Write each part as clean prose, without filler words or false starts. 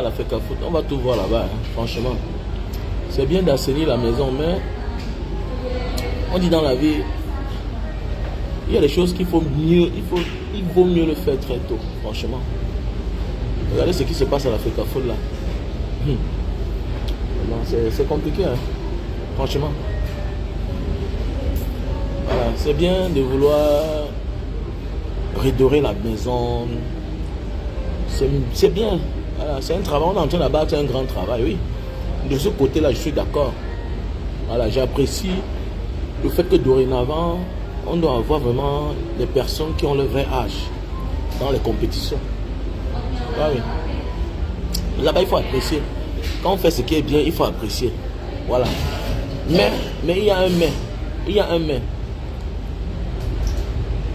la FECAFOOT, on va tout voir là-bas, hein, franchement. C'est bien d'assainir la maison, mais on dit dans la vie, il y a des choses qu'il faut mieux, il vaut mieux le faire très tôt, franchement. Regardez ce qui se passe à la FECAFOOT là. C'est compliqué, hein, franchement. Voilà, c'est bien de vouloir redorer la maison. C'est bien. Voilà, c'est un travail, on est en train d'abattre un grand travail, oui. De ce côté-là, je suis d'accord. Voilà, j'apprécie le fait que dorénavant, on doit avoir vraiment des personnes qui ont le vrai âge dans les compétitions. Ah oui. Là-bas, il faut apprécier. Quand on fait ce qui est bien, il faut apprécier. Voilà. Mais il y a un mais. Il y a un mais.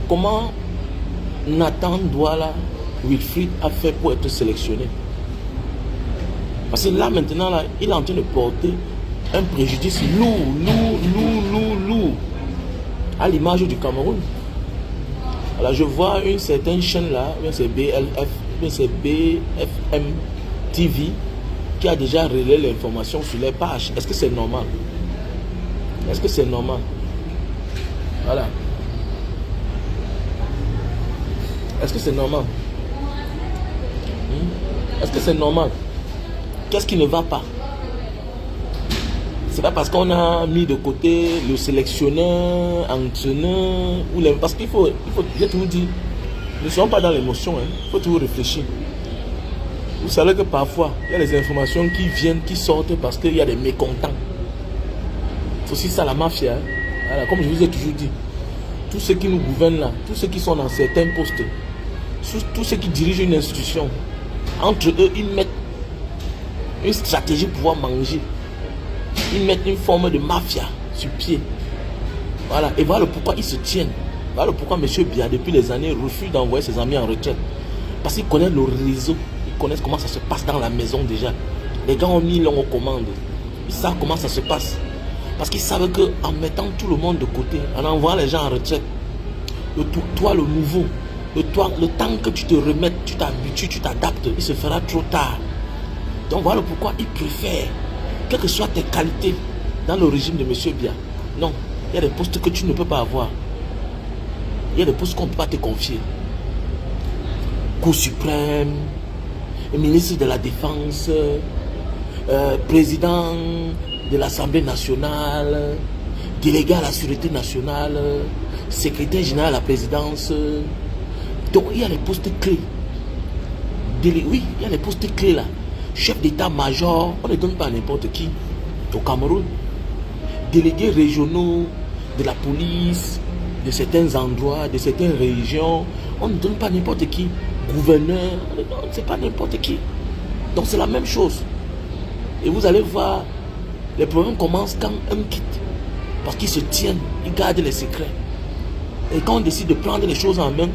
Comment Nathan Douala Wilfried a fait pour être sélectionné? Parce que là, maintenant, là, il est en train de porter un préjudice lourd à l'image du Cameroun. Alors, je vois une certaine chaîne là, c'est BLF, c'est BFM TV, qui a déjà relayé l'information sur les pages. Est-ce que c'est normal? Est-ce que c'est normal? Voilà. Est-ce que c'est normal? Est-ce que c'est normal? Qu'est-ce qui ne va pas? C'est pas parce qu'on a mis de côté le sélectionneur, entraîneur, ou les... parce qu'il faut, j'ai toujours dit, ne soyons pas dans l'émotion, hein. Il faut toujours réfléchir. Vous savez que parfois, il y a des informations qui viennent, qui sortent parce qu'il y a des mécontents. C'est aussi ça la mafia. Hein. Voilà, comme je vous ai toujours dit, tous ceux qui nous gouvernent là, tous ceux qui sont dans certains postes, tous ceux qui dirigent une institution, entre eux, ils mettent une stratégie pour pouvoir manger. Ils mettent une forme de mafia sur pied. Voilà. Et voilà pourquoi ils se tiennent. Voilà pourquoi M. Biya, depuis les années, refuse d'envoyer ses amis en retraite. Parce qu'ils connaissent le réseau. Ils connaissent comment ça se passe dans la maison déjà. Les gars ont mis l'homme aux commandes. Ils savent comment ça se passe. Parce qu'ils savent qu'en mettant tout le monde de côté, en envoyant les gens en retraite, toi le nouveau, le temps que tu te remettes, tu t'habitues, tu t'adaptes, il se fera trop tard. Donc voilà pourquoi ils préfèrent, quelles que soient tes qualités dans le régime de M. Biya. Non, il y a des postes que tu ne peux pas avoir. Il y a des postes qu'on ne peut pas te confier. Cour suprême, ministre de la Défense, président de l'Assemblée nationale, délégué à la Sûreté nationale, secrétaire général à la présidence. Donc il y a les postes clés. Oui, il y a les postes clés là. Chef d'état-major, on ne donne pas à n'importe qui au Cameroun. Délégués régionaux de la police, de certains endroits, de certaines régions, on ne donne pas à n'importe qui. Gouverneur, non, c'est pas n'importe qui. Donc c'est la même chose. Et vous allez voir, les problèmes commencent quand un quitte. Parce qu'ils se tiennent, ils gardent les secrets. Et quand on décide de prendre les choses en main,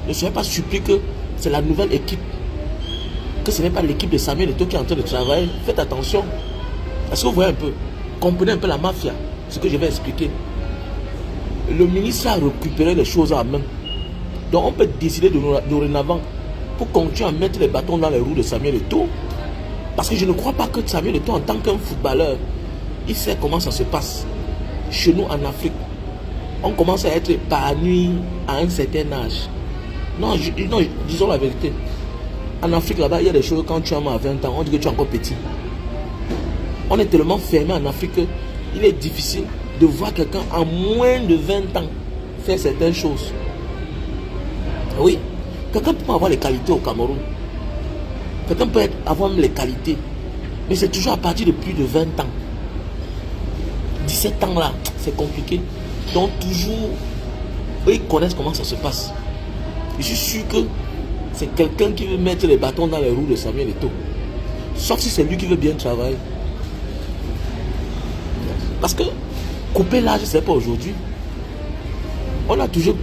ne soyez pas surpris que c'est la nouvelle équipe. Que ce n'est pas l'équipe de Samuel Eto'o qui est en train de travailler. Faites attention. Est-ce que vous voyez un peu? Comprenez un peu la mafia. Ce que je vais expliquer. Le ministre a récupéré les choses en main. Donc on peut décider dorénavant pour continuer à mettre les bâtons dans les roues de Samuel Eto'o. Parce que je ne crois pas que Samuel Eto'o, en tant qu'un footballeur, il sait comment ça se passe. Chez nous en Afrique, on commence à être épanoui à un certain âge. Non, disons la vérité. En Afrique, là-bas, il y a des choses, quand tu as 20 ans, on dit que tu es encore petit. On est tellement fermé en Afrique qu'il est difficile de voir quelqu'un en moins de 20 ans faire certaines choses. Oui, quelqu'un peut avoir les qualités au Cameroun. Quelqu'un peut avoir les qualités. Mais c'est toujours à partir de plus de 20 ans. 17 ans là, c'est compliqué. Donc toujours, eux, ils connaissent comment ça se passe. Je suis sûr que c'est quelqu'un qui veut mettre les bâtons dans les roues de Samuel Eto'o. Sauf si c'est lui qui veut bien travailler. Parce que couper l'âge, c'est pas aujourd'hui. On a toujours...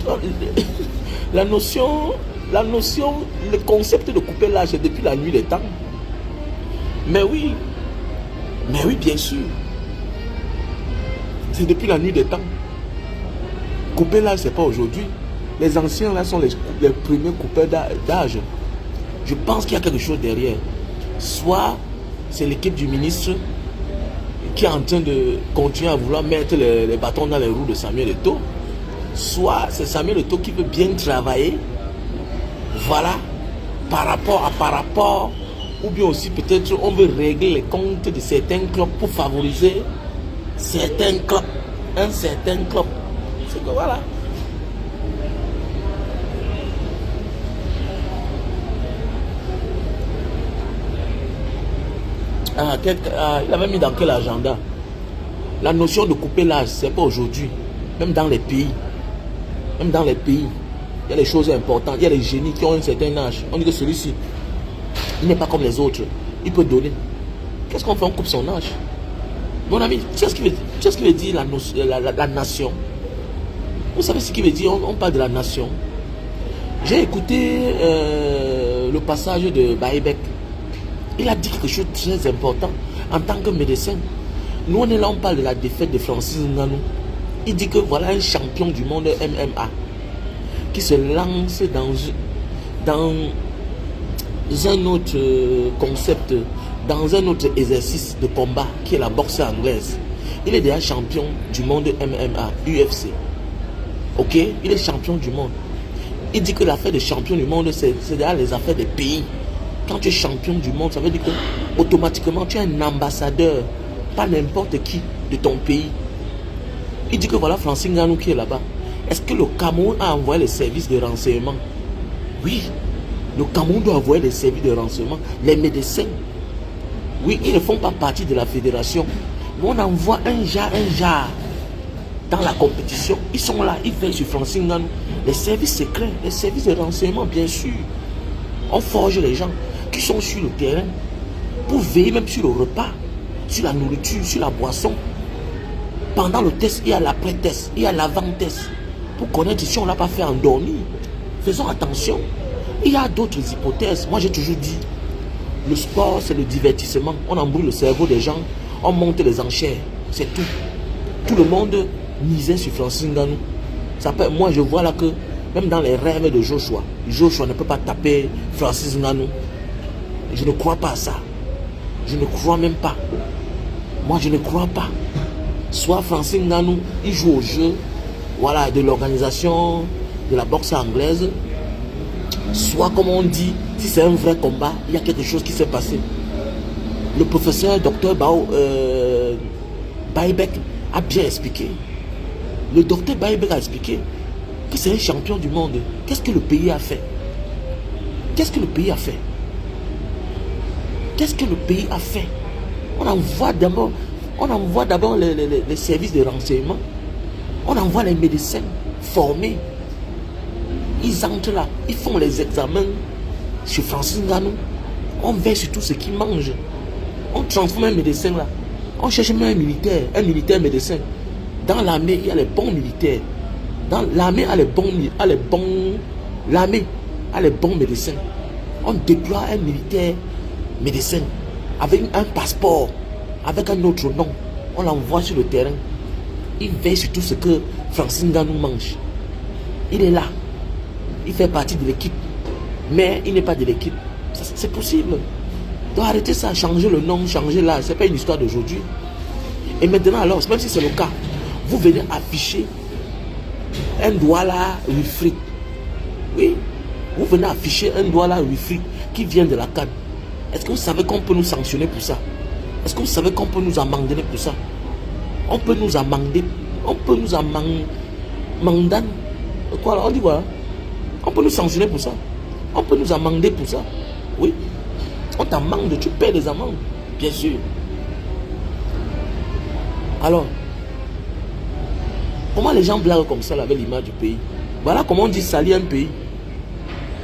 la notion, le concept de couper l'âge, c'est depuis la nuit des temps. Mais oui, bien sûr. C'est depuis la nuit des temps. Couper l'âge, c'est pas aujourd'hui. Les anciens là sont les premiers coupeurs d'âge. Je pense qu'il y a quelque chose derrière. soit c'est l'équipe du ministre qui est en train de continuer à vouloir mettre les bâtons dans les roues de Samuel Eto'o, soit c'est Samuel Eto'o qui veut bien travailler, voilà, par rapport, ou bien aussi peut-être on veut régler les comptes de certains clubs pour favoriser certains clubs, un certain club. C'est que voilà. Il avait mis dans quel agenda? La notion de couper l'âge, c'est pas aujourd'hui. Même dans les pays. Même dans les pays, il y a des choses importantes. Il y a des génies qui ont un certain âge. On dit que celui-ci, il n'est pas comme les autres. Il peut donner. Qu'est-ce qu'on fait? On coupe son âge. Mon ami, tu sais ce qu'il veut dire la nation? Vous savez ce qu'il veut dire? On parle de la nation. J'ai écouté le passage de Baïbek. Il a dit quelque chose de très important en tant que médecin. Nous, on est là, on parle de la défaite de Francis Ngannou. Il dit que voilà un champion du monde MMA qui se lance dans un autre concept, dans un autre exercice de combat qui est la boxe anglaise. Il est déjà champion du monde MMA, UFC. Ok? Il est champion du monde. Il dit que l'affaire de champion du monde, c'est déjà les affaires des pays. Quand tu es champion du monde, ça veut dire que automatiquement tu es un ambassadeur, pas n'importe qui de ton pays. Il dit que voilà Francis Ngannou qui est là-bas. Est-ce que le Cameroun a envoyé les services de renseignement? Oui, le Cameroun doit envoyer les services de renseignement. Les médecins, oui, ils ne font pas partie de la fédération. Mais on envoie un jar dans la compétition. Ils sont là, ils veillent sur Francis Ngannou. Les services secrets, les services de renseignement, bien sûr. On forge les gens qui sont sur le terrain pour veiller même sur le repas, sur la nourriture, sur la boisson. Pendant le test, il y a l'après-test, il y a l'avant-test. Pour connaître si on ne l'a pas fait endormir. Faisons attention. Il y a d'autres hypothèses. Moi, j'ai toujours dit, le sport, c'est le divertissement. On embrouille le cerveau des gens, on monte les enchères. C'est tout. Tout le monde misait sur Francis Ngannou. Moi, je vois là que, même dans les rêves de Joshua ne peut pas taper Francis Ngannou. Je ne crois pas à ça. Je ne crois même pas. Moi, je ne crois pas. Soit Francis Ngannou, il joue au jeu, voilà, de l'organisation de la boxe anglaise. Soit, comme on dit, si c'est un vrai combat, il y a quelque chose qui s'est passé. Le professeur Dr Baïbek a bien expliqué. Le docteur Baïbek a expliqué que c'est un champion du monde. Qu'est-ce que le pays a fait? Qu'est-ce que le pays a fait? Qu'est-ce que le pays a fait? On envoie d'abord les services de renseignement. On envoie les médecins formés. Ils entrent là, ils font les examens sur Francis Ngannou. On veille sur tout ce qu'ils mangent. On transforme un médecin là. On cherche même un militaire médecin. Dans l'armée, il y a les bons militaires. Dans l'armée, l'armée a les bons médecins. On déploie un militaire médecin avec un passeport, avec un autre nom. On l'envoie sur le terrain. Il veille sur tout ce que Francis Ngannou mange. Il est là. Il fait partie de l'équipe. Mais il n'est pas de l'équipe. C'est possible. Donc arrêtez ça, changer le nom, changer là. Ce n'est pas une histoire d'aujourd'hui. Et maintenant alors, même si c'est le cas, vous venez afficher un doigt là, Wilfried. Oui. Vous venez afficher un doigt là, Wilfried, qui vient de la CAN. Est-ce que vous savez qu'on peut nous sanctionner pour ça? Est-ce que vous savez qu'on peut nous amender pour ça? On peut nous amender. On peut nous amender. Quoi là? On dit voilà. On peut nous sanctionner pour ça. On peut nous amender pour ça. Oui. On t'amende, tu paies les amendes. Bien sûr. Alors, comment les gens blaguent comme ça là, avec l'image du pays? Voilà comment on dit salir un pays.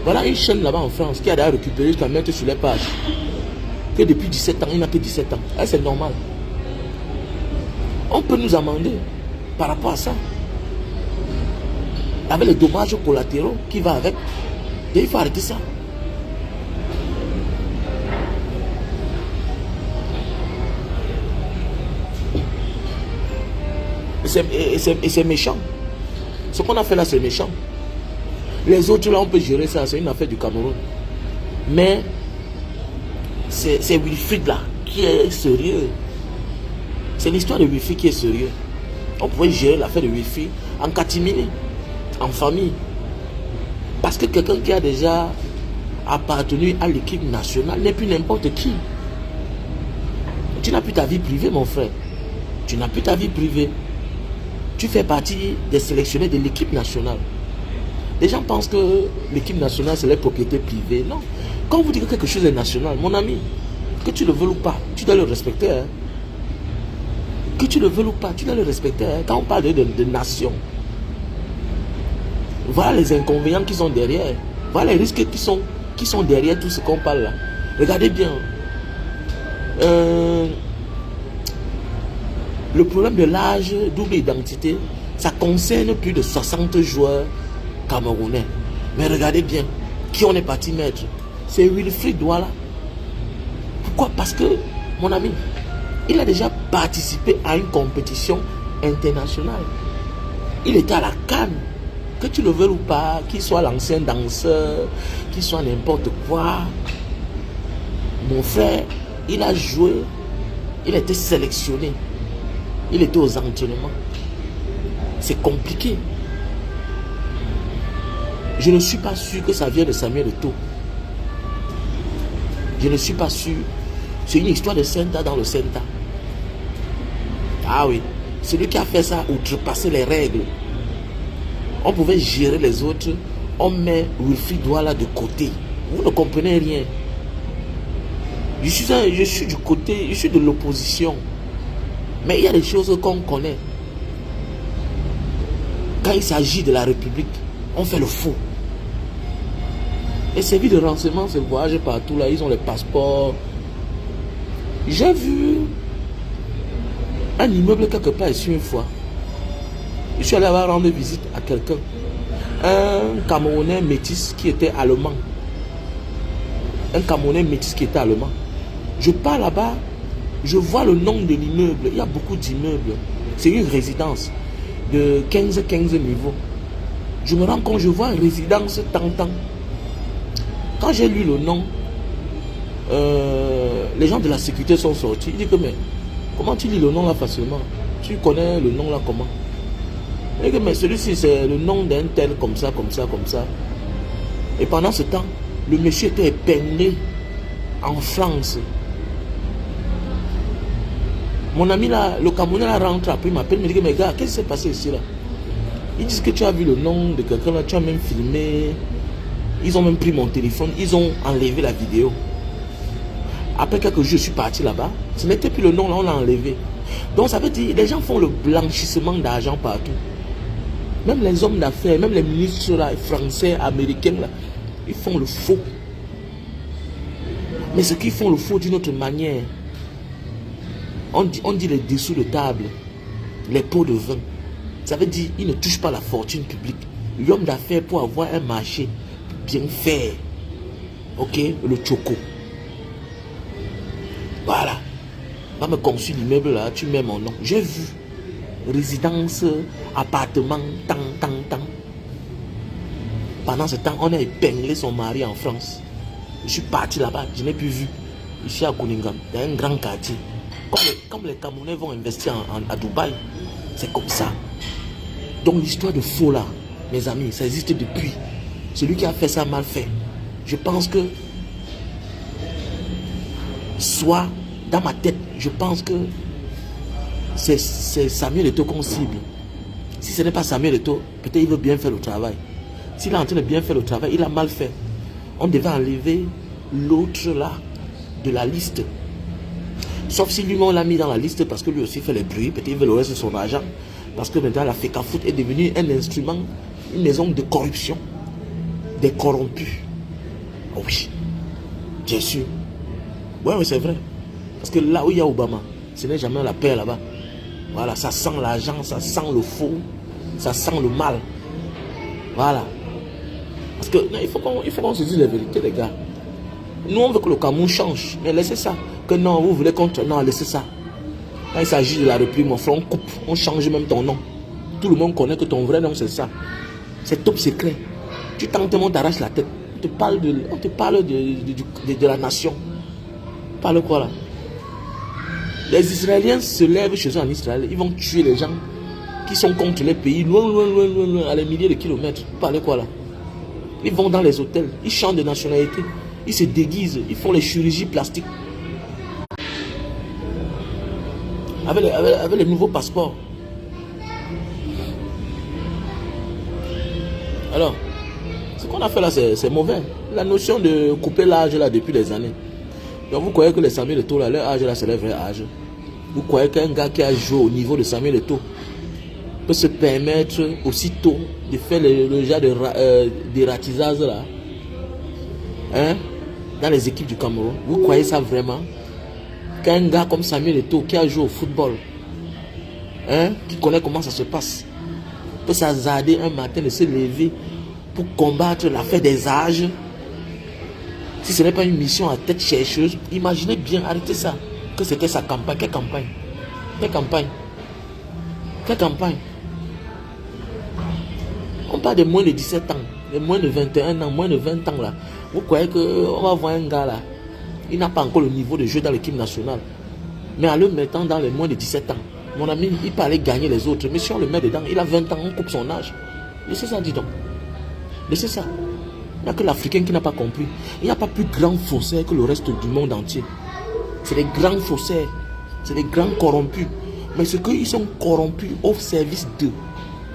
Voilà une chaîne là-bas en France qui a d'ailleurs récupéré jusqu'à mettre sur les pages que depuis 17 ans, il n'a que 17 ans. C'est normal. On peut nous amender par rapport à ça. Avec les dommages collatéraux qui vont avec. Et il faut arrêter ça. Et c'est méchant. Ce qu'on a fait là, c'est méchant. Les autres là, on peut gérer ça. C'est une affaire du Cameroun. Mais c'est Wilfried là qui est sérieux. C'est l'histoire de Wilfried qui est sérieux. On pouvait gérer l'affaire de Wilfried en catimini, en famille. Parce que quelqu'un qui a déjà appartenu à l'équipe nationale n'est plus n'importe qui. Tu n'as plus ta vie privée, mon frère. Tu n'as plus ta vie privée. Tu fais partie des sélectionnés de l'équipe nationale. Les gens pensent que l'équipe nationale, c'est les propriétés privées. Non. Quand vous dites que quelque chose est national, mon ami, que tu le veuilles ou pas, tu dois le respecter. Hein. Que tu le veuilles ou pas, tu dois le respecter. Hein. Quand on parle de nation, voilà les inconvénients qui sont derrière. Voilà les risques qui sont derrière tout ce qu'on parle là. Regardez bien. Le problème de l'âge, double identité, ça concerne plus de 60 joueurs camerounais. Mais regardez bien, qui on est parti mettre? C'est Wilfried Douala. Pourquoi? Parce que, mon ami, il a déjà participé à une compétition internationale. Il était à la CAN. Que tu le veux ou pas, qu'il soit l'ancien danseur, qu'il soit n'importe quoi, mon frère, il a joué, il a été sélectionné, il était aux entraînements. C'est compliqué. Je ne suis pas sûr que ça vient de Samuel Eto'o. Je ne suis pas sûr. C'est une histoire de Senta dans le Senta. Ah oui, celui qui a fait ça outrepassé les règles. On pouvait gérer les autres, on met Wilfried Douala de côté. Vous ne comprenez rien. Je suis du côté, je suis de l'opposition. Mais il y a des choses qu'on connaît. Quand il s'agit de la République, on fait le faux. Les services de renseignement se voyagent partout là, ils ont les passeports. J'ai vu un immeuble quelque part ici une fois. Je suis allé là-bas rendre visite à quelqu'un. Un Camerounais métis qui était allemand. Un Camerounais métis qui était allemand. Je pars là-bas, je vois le nom de l'immeuble. Il y a beaucoup d'immeubles. C'est une résidence de 15 niveaux. Je me rends compte, je vois une résidence tant. Quand j'ai lu le nom, les gens de la sécurité sont sortis. Ils disent que mais comment tu lis le nom là facilement? Tu connais le nom là comment? Et que mais celui-ci c'est le nom d'un tel comme ça. Et pendant ce temps, le monsieur était épinglé en France. Mon ami là, le Camerounais là rentre après, il m'appelle, il me dit que mais gars, qu'est-ce qui s'est passé ici là? Ils disent que tu as vu le nom de quelqu'un là, tu as même filmé. Ils ont même pris mon téléphone, ils ont enlevé la vidéo. Après quelques jours, je suis parti là-bas. Ce n'était plus le nom là, on l'a enlevé. Donc ça veut dire, les gens font le blanchissement d'argent partout. Même les hommes d'affaires, même les ministres là, français, américains là, ils font le faux. Mais ceux qui font le faux d'une autre manière, on dit les dessous de table, les pots de vin. Ça veut dire ils ne touchent pas la fortune publique. L'homme d'affaires pour avoir un marché bien fait. Ok, le choco. Voilà. Va me construire l'immeuble là, tu mets mon nom. J'ai vu. Résidence, appartement, tant. Pendant ce temps, on a épinglé son mari en France. Je suis parti là-bas, je n'ai plus vu. Ici à Kuningam, dans un grand quartier. Comme les Camerounais vont investir à Dubaï, c'est comme ça. Donc l'histoire de faux là, mes amis, ça existe depuis. Celui qui a fait ça a mal fait. Je pense que, soit dans ma tête, je pense que c'est Samuel Eto'o qu'on cible. Si ce n'est pas Samuel Eto'o, peut-être il veut bien faire le travail. S'il est en train de bien faire le travail, il a mal fait. On devait enlever l'autre là de la liste. Sauf si lui-même l'a mis dans la liste parce que lui aussi fait les bruits. Peut-être il veut le reste de son argent. Parce que maintenant la FECAFOOT est devenue un instrument, une maison de corruption. Des corrompus. Oh oui, bien sûr. Oui, c'est vrai. Parce que là où il y a Obama, ce n'est jamais la paix là-bas. Voilà, ça sent l'argent, ça sent le faux, ça sent le mal. Voilà. Parce que non, il faut qu'on se dise la vérité, les gars. Nous, on veut que le Cameroun change. Mais laissez ça. Que non, vous voulez qu'on... Non, laissez ça. Quand il s'agit de la République, mon frère, on coupe. On change même ton nom. Tout le monde connaît que ton vrai nom, c'est ça. C'est top secret. Tu tentes, on t'arrache la tête. On te parle de la nation. parle quoi là? Les Israéliens se lèvent chez eux en Israël, ils vont tuer les gens qui sont contre les pays, loin, loin, loin, loin, loin, à des milliers de kilomètres. Vous parlez quoi là? Ils vont dans les hôtels, ils changent de nationalité, ils se déguisent, ils font les chirurgies plastiques. Avec les nouveaux passeports. Alors, ce qu'on a fait là, c'est mauvais. La notion de couper l'âge là depuis des années. Donc vous croyez que les Samuel Eto'o là, leur âge là, c'est leur vrai âge. Vous croyez qu'un gars qui a joué au niveau de Samuel Eto'o peut se permettre aussitôt de faire le genre de ratisage là, hein, dans les équipes du Cameroun? Vous croyez ça vraiment? Qu'un gars comme Samuel Eto'o qui a joué au football, hein, qui connaît comment ça se passe, peut s'hasarder un matin de se lever pour combattre l'affaire des âges? Si ce n'est pas une mission à tête chercheuse, imaginez bien, arrêtez ça, que c'était sa campagne. Quelle campagne? Quelle campagne? Quelle campagne? On parle de moins de 17 ans, de moins de 21 ans, moins de 20 ans là. Vous croyez qu'on va voir un gars là, il n'a pas encore le niveau de jeu dans l'équipe nationale, mais en le mettant dans les moins de 17 ans, mon ami, il peut aller gagner les autres. Mais si on le met dedans, il a 20 ans, on coupe son âge. Laissez ça, dis donc. Laissez ça. Il n'y a que l'Africain qui n'a pas compris. Il n'y a pas plus grand faussaire que le reste du monde entier. C'est des grands faussaires. C'est des grands corrompus. Mais ce qu'ils sont corrompus au service d'eux,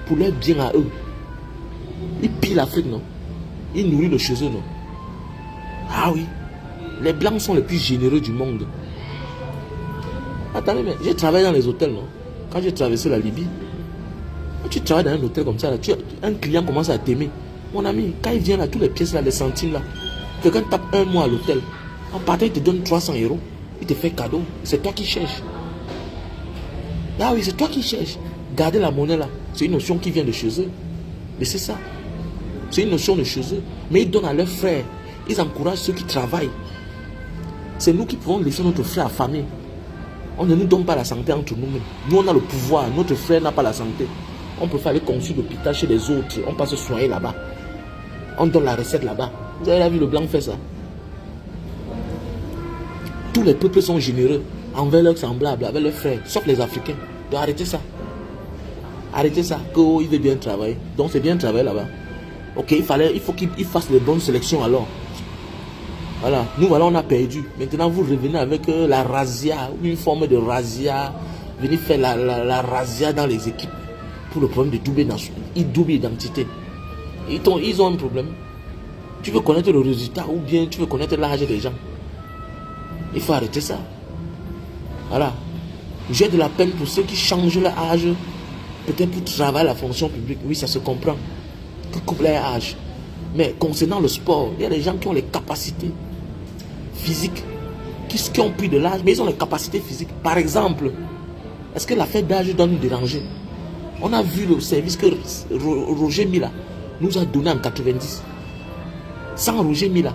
pour leur bien à eux. Ils pillent l'Afrique, non? Ils nourrissent le chez eux, non? Ah oui. Les Blancs sont les plus généreux du monde. Attendez, mais j'ai travaillé dans les hôtels, non? Quand j'ai traversé la Libye, quand tu travailles dans un hôtel comme ça, là, un client commence à t'aimer. Mon ami, quand il vient là, toutes les pièces là, les centimes là, quelqu'un tape un mois à l'hôtel, en partant, il te donne 300 €, il te fait cadeau. C'est toi qui cherches. Ah oui, c'est toi qui cherches. Gardez la monnaie là, c'est une notion qui vient de chez eux. Mais c'est ça. C'est une notion de chez eux. Mais ils donnent à leurs frères. Ils encouragent ceux qui travaillent. C'est nous qui pouvons laisser notre frère affamé. On ne nous donne pas la santé entre nous-mêmes. Nous, on a le pouvoir. Notre frère n'a pas la santé. On peut faire aller consulter l'hôpital chez les autres. On peut se soigner là-bas. On donne la recette là-bas. Vous avez vu le blanc faire ça? Tous les peuples sont généreux envers leurs semblables, avec leurs frères, sauf les Africains. Donc arrêtez ça. Arrêtez ça. Il veut bien travailler. Donc c'est bien travailler là-bas. Ok, il faut qu'il fasse les bonnes sélections alors. Voilà, nous voilà, on a perdu. Maintenant vous revenez avec la razzia, une forme de razzia. Venez faire la razzia dans les équipes pour le problème de double identité. Ils ont un problème. Tu veux connaître le résultat ou bien tu veux connaître l'âge des gens. Il faut arrêter ça. Voilà. J'ai de la peine pour ceux qui changent leur âge, peut-être pour travailler à la fonction publique. Oui, ça se comprend. Qui coupent leur âge. Mais concernant le sport, il y a des gens qui ont les capacités physiques, qui ont pris de l'âge, mais ils ont les capacités physiques. Par exemple, est-ce que l'affaire d'âge doit nous déranger? On a vu le service que Roger Mila nous a donné en 90. Sans Roger Mila,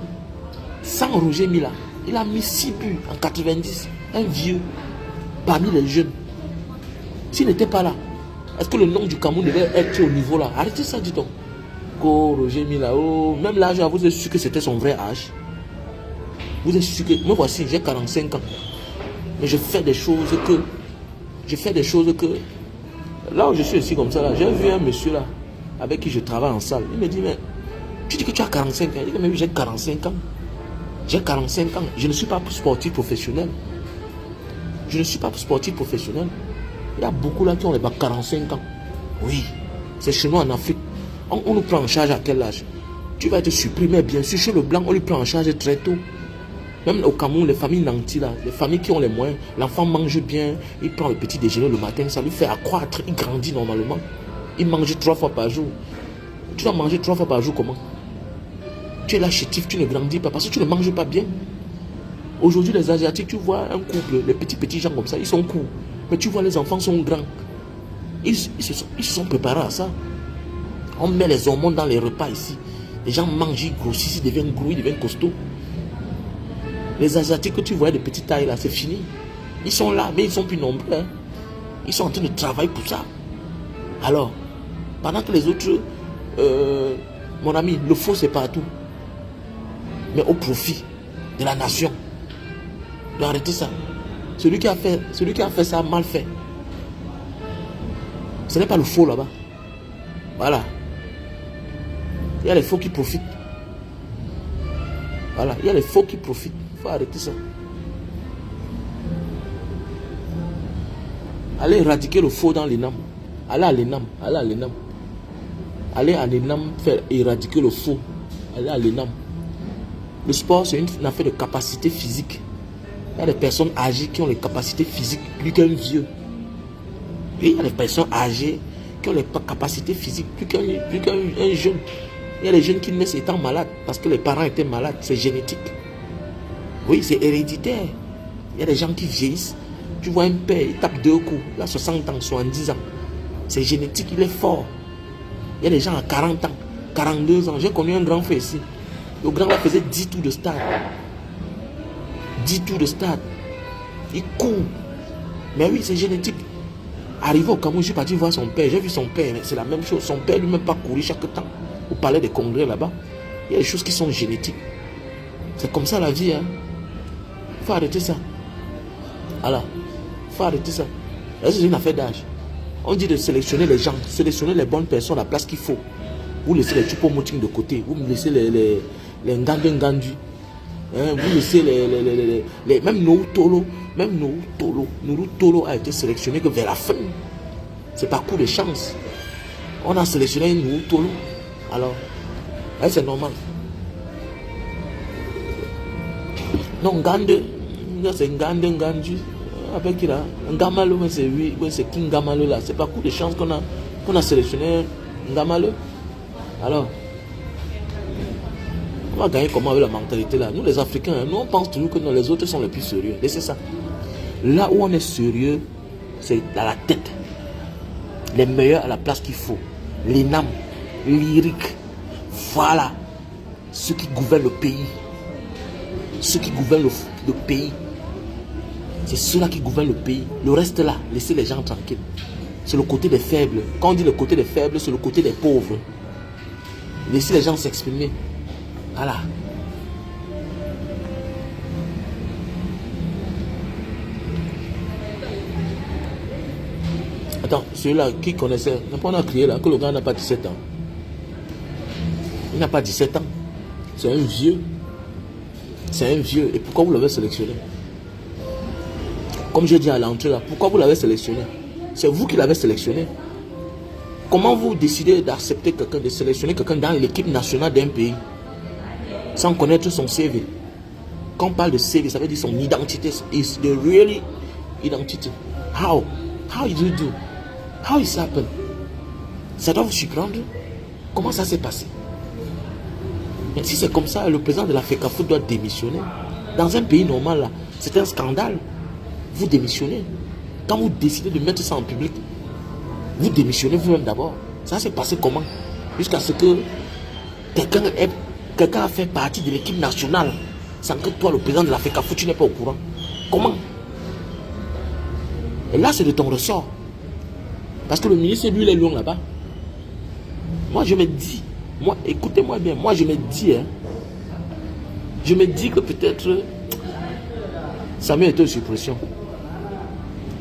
il a mis 6 buts en 90. Un vieux parmi les jeunes. S'il n'était pas là, est-ce que le nom du Cameroun devait être au niveau là? Arrêtez ça, dis donc. Roger Mila, même l'âge, vous êtes sûr que c'était son vrai âge? Vous êtes sûr que... Moi voici, j'ai 45 ans. Mais je fais des choses que... Là où je suis ici comme ça, là, j'ai vu un monsieur là, avec qui je travaille en salle. Il me dit, mais tu dis que tu as 45 ans. Il dit, mais oui, j'ai 45 ans. J'ai 45 ans. Je ne suis pas sportif professionnel. Il y a beaucoup là qui ont les 45 ans. Oui, c'est chez nous en Afrique. On nous prend en charge à quel âge? Tu vas être supprimé, bien sûr. Chez le blanc, on lui prend en charge très tôt. Même au Cameroun, les familles nantis, là, les familles qui ont les moyens, l'enfant mange bien, il prend le petit déjeuner le matin, ça lui fait accroître, il grandit normalement. Il mange 3 fois par jour. Tu dois manger 3 fois par jour comment? Tu es là chétif, tu ne grandis pas parce que tu ne manges pas bien. Aujourd'hui, les Asiatiques, tu vois un couple, les petits gens comme ça, ils sont courts. Mais tu vois, les enfants sont grands. Ils se sont préparés à ça. On met les hormones dans les repas ici. Les gens mangent, ils grossissent, ils deviennent gros, ils deviennent costauds. Les Asiatiques que tu vois de petite taille là, c'est fini. Ils sont là, mais ils sont plus nombreux. Hein. Ils sont en train de travailler pour ça. Alors, pendant que les autres, mon ami, le faux c'est partout. Mais au profit de la nation. Donc arrêtez ça. Celui qui a fait ça a mal fait. Ce n'est pas le faux là-bas. Voilà. Il y a les faux qui profitent. Voilà, il y a les faux qui profitent. Il faut arrêter ça. Allez éradiquer le faux dans l'ENAM. Allez à l'ENAM. Allez à l'ENAM. Allez à l'ENAM faire éradiquer le faux. Allez à l'ENAM. Le sport, c'est une affaire de capacité physique. Il y a des personnes âgées qui ont les capacités physiques plus qu'un vieux. Et il y a des personnes âgées qui ont les capacités physiques plus qu'un jeune. Il y a des jeunes qui naissent étant malades parce que les parents étaient malades. C'est génétique. Oui, c'est héréditaire. Il y a des gens qui vieillissent. Tu vois un père, il tape 2 coups. Il a 60 ans, 70 ans. C'est génétique, il est fort. Il y a des gens à 40 ans, 42 ans. J'ai connu un grand frère ici. Le grand là faisait 10 tours de stade. 10 tours de stade. Il court. Mais oui, c'est génétique. Arrivé au Cameroun, je suis parti voir son père. J'ai vu son père, c'est la même chose. Son père lui-même pas courir chaque temps. Au palais des congrès là-bas. Il y a des choses qui sont génétiques. C'est comme ça la vie. Il faut arrêter ça. Voilà. Il faut arrêter ça. C'est une affaire d'âge. On dit de sélectionner les gens, sélectionner les bonnes personnes à la place qu'il faut. Vous laissez les Choupo-Moting de côté. Vous me laissez les Ngandu. Vous laissez les même Nourou Tolo a été sélectionné que vers la fin. C'est par coup de chance. On a sélectionné Nourou Tolo. Alors, c'est normal. Non, Ngande, c'est Ngandu. Avec qui là? Ngamalo, c'est King Ngamalo là. C'est par coup de chance qu'on a sélectionné Ngamalo. Alors, on va gagner comment avec la mentalité là? Nous les Africains, nous on pense toujours que les autres sont les plus sérieux. Laissez ça. Là où on est sérieux, c'est dans la tête. Les meilleurs à la place qu'il faut. L'ENAM, lyrique. Voilà. Ceux qui gouvernent le pays. Ceux qui gouvernent le pays. C'est ceux-là qui gouvernent le pays. Le reste là, laissez les gens tranquilles. C'est le côté des faibles. Quand on dit le côté des faibles, c'est le côté des pauvres. Laissez les gens s'exprimer. Voilà. Attends, celui-là, qui connaissait? On a crié là que le gars n'a pas 17 ans. Il n'a pas 17 ans. C'est un vieux. C'est un vieux. Et pourquoi vous l'avez sélectionné? Comme je dis à l'entrée là, pourquoi vous l'avez sélectionné? C'est vous qui l'avez sélectionné. Comment vous décidez d'accepter quelqu'un, de sélectionner quelqu'un dans l'équipe nationale d'un pays sans connaître son CV? Quand on parle de CV, ça veut dire son identité. Is the really identity. How did you do? How it happened? Ça doit vous surprendre. Comment ça s'est passé? Mais si c'est comme ça, le président de la FECAFOOT doit démissionner. Dans un pays normal, là, c'est un scandale. Vous démissionnez. Quand vous décidez de mettre ça en public, vous démissionnez vous-même d'abord. Ça s'est passé comment? Jusqu'à ce que quelqu'un a fait partie de l'équipe nationale sans que toi, le président de la FECAFOOT, tu n'es pas au courant. Comment? Et là, c'est de ton ressort. Parce que le ministre, lui, il est loin là-bas. Moi, je me dis, écoutez-moi bien, moi, je me dis que peut-être Samuel était sous pression.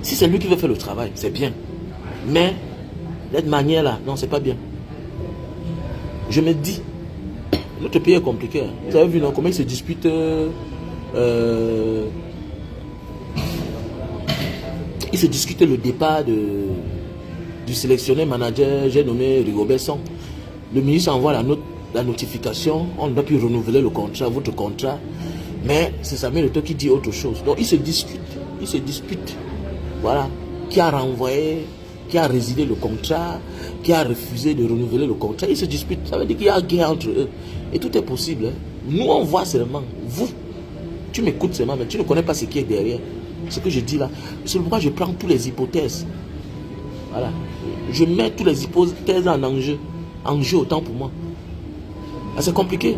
Si c'est lui qui veut faire le travail, c'est bien. Mais, de cette manière-là, non, c'est pas bien. Je me dis, notre pays est compliqué. Vous avez vu, non, comment il se dispute il se discutait le départ du sélectionné manager, j'ai nommé Rigobert Song. Le ministre envoie la notification, on ne doit plus renouveler le contrat, votre contrat. Mais c'est Samuel Eto'o qui dit autre chose. Donc il se dispute. Voilà. Qui a renvoyé, qui a résilié le contrat, qui a refusé de renouveler le contrat. Ils se disputent. Ça veut dire qu'il y a guerre entre eux. Et tout est possible. Nous, on voit seulement. Vous, tu m'écoutes seulement, mais tu ne connais pas ce qui est derrière. Ce que je dis là. C'est pourquoi je prends toutes les hypothèses. Voilà. Je mets toutes les hypothèses en enjeu. Enjeu autant pour moi. C'est compliqué.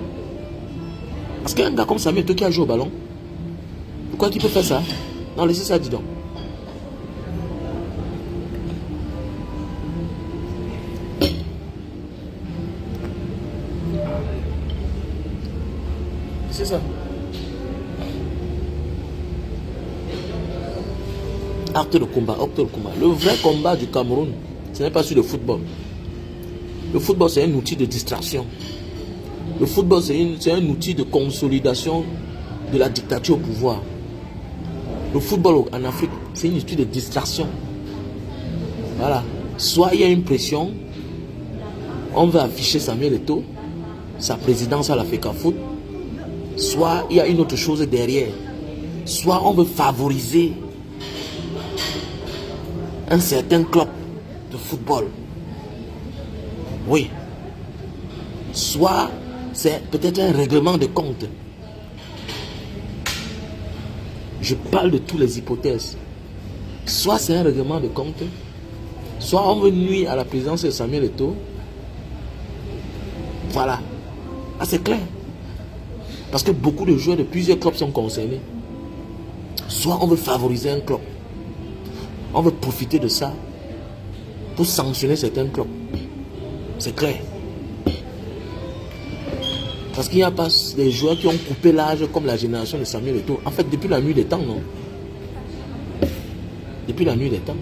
Parce qu'un gars comme Samuel Eto'o qui a joué au ballon, pourquoi il peut faire ça? Non, laissez ça, dis donc. C'est ça. acte de combat, acte de combat. Le vrai combat du Cameroun, ce n'est pas sur le football. Le football, c'est un outil de distraction. Le football, c'est un outil de consolidation de la dictature au pouvoir. Le football en Afrique, c'est un outil de distraction. Voilà. Soit il y a une pression, on veut afficher Samuel Eto'o, sa présidence à la FECAFOOT, soit il y a une autre chose derrière. Soit on veut favoriser un certain club de football. Oui. Soit c'est peut-être un règlement de compte. Je parle de toutes les hypothèses. Soit c'est un règlement de compte, soit on veut nuire à la présidence de Samuel Eto'o. Voilà. Ah, c'est clair. Parce que beaucoup de joueurs de plusieurs clubs sont concernés. Soit on veut favoriser un club. On veut profiter de ça pour sanctionner certains clubs. C'est clair. Parce qu'il n'y a pas des joueurs qui ont coupé l'âge comme la génération de Samuel Eto'o. En fait, depuis la nuit des temps, non? Depuis la nuit des temps.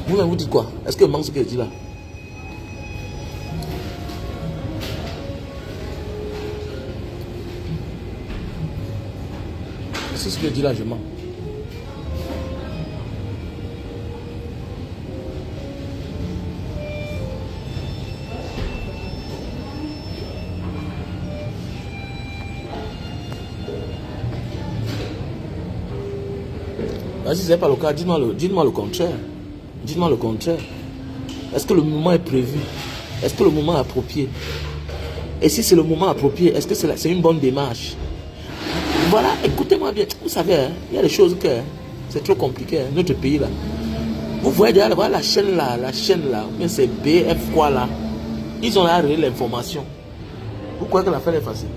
Vous dites quoi? Est-ce que manque ce que je dis là? C'est ce que je dis là, je mens. Vas-y, si ce n'est pas le cas, dites-moi le contraire. Dites-moi le contraire. Est-ce que le moment est prévu? Est-ce que le moment est approprié? Et si c'est le moment approprié, est-ce que c'est une bonne démarche? Voilà, écoutez-moi bien. Vous savez, hein, il y a des choses que c'est trop compliqué, hein, notre pays là. Vous voyez déjà voilà, la chaîne là, mais c'est BF quoi là. Ils ont arrêté l'information. Vous croyez que l'affaire est facile?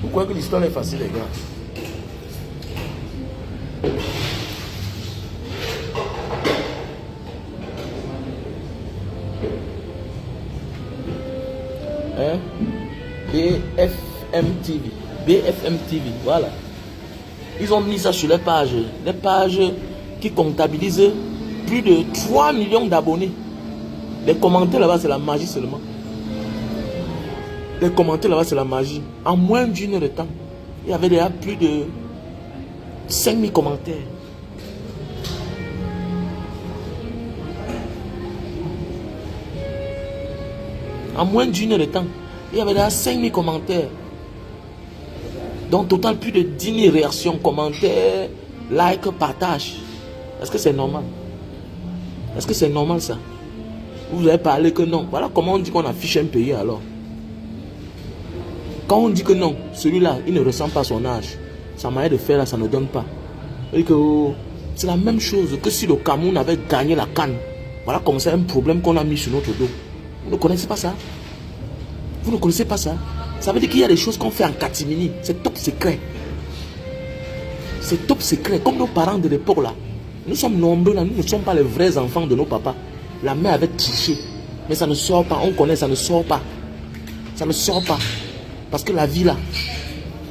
Vous croyez que l'histoire est facile, les gars? Hein? BFM TV, voilà. Ils ont mis ça sur les pages qui comptabilisent plus de 3 millions d'abonnés. Les commentaires là-bas, c'est la magie seulement. Les commentaires là-bas, c'est la magie. En moins d'une heure de temps, il y avait déjà plus de 5000 commentaires. En moins d'une heure de temps, il y avait déjà 5000 commentaires. Donc, total, plus de 10 000 réactions, commentaires, likes, partages. Est-ce que c'est normal? Est-ce que c'est normal ça? Vous avez parlé que non. Voilà comment on dit qu'on affiche un pays alors. Quand on dit que non, celui-là, il ne ressent pas son âge. Sa manière de faire là, ça ne donne pas. Et que c'est la même chose que si le Cameroun avait gagné la CAN. Voilà comme c'est un problème qu'on a mis sur notre dos. Vous ne connaissez pas ça? Vous ne connaissez pas ça? Ça veut dire qu'il y a des choses qu'on fait en catimini. C'est top secret. C'est top secret. Comme nos parents de l'époque là. Nous sommes nombreux là. Nous ne sommes pas les vrais enfants de nos papas. La mère avait triché. Mais ça ne sort pas. On connaît, ça ne sort pas. Ça ne sort pas. Parce que la vie là,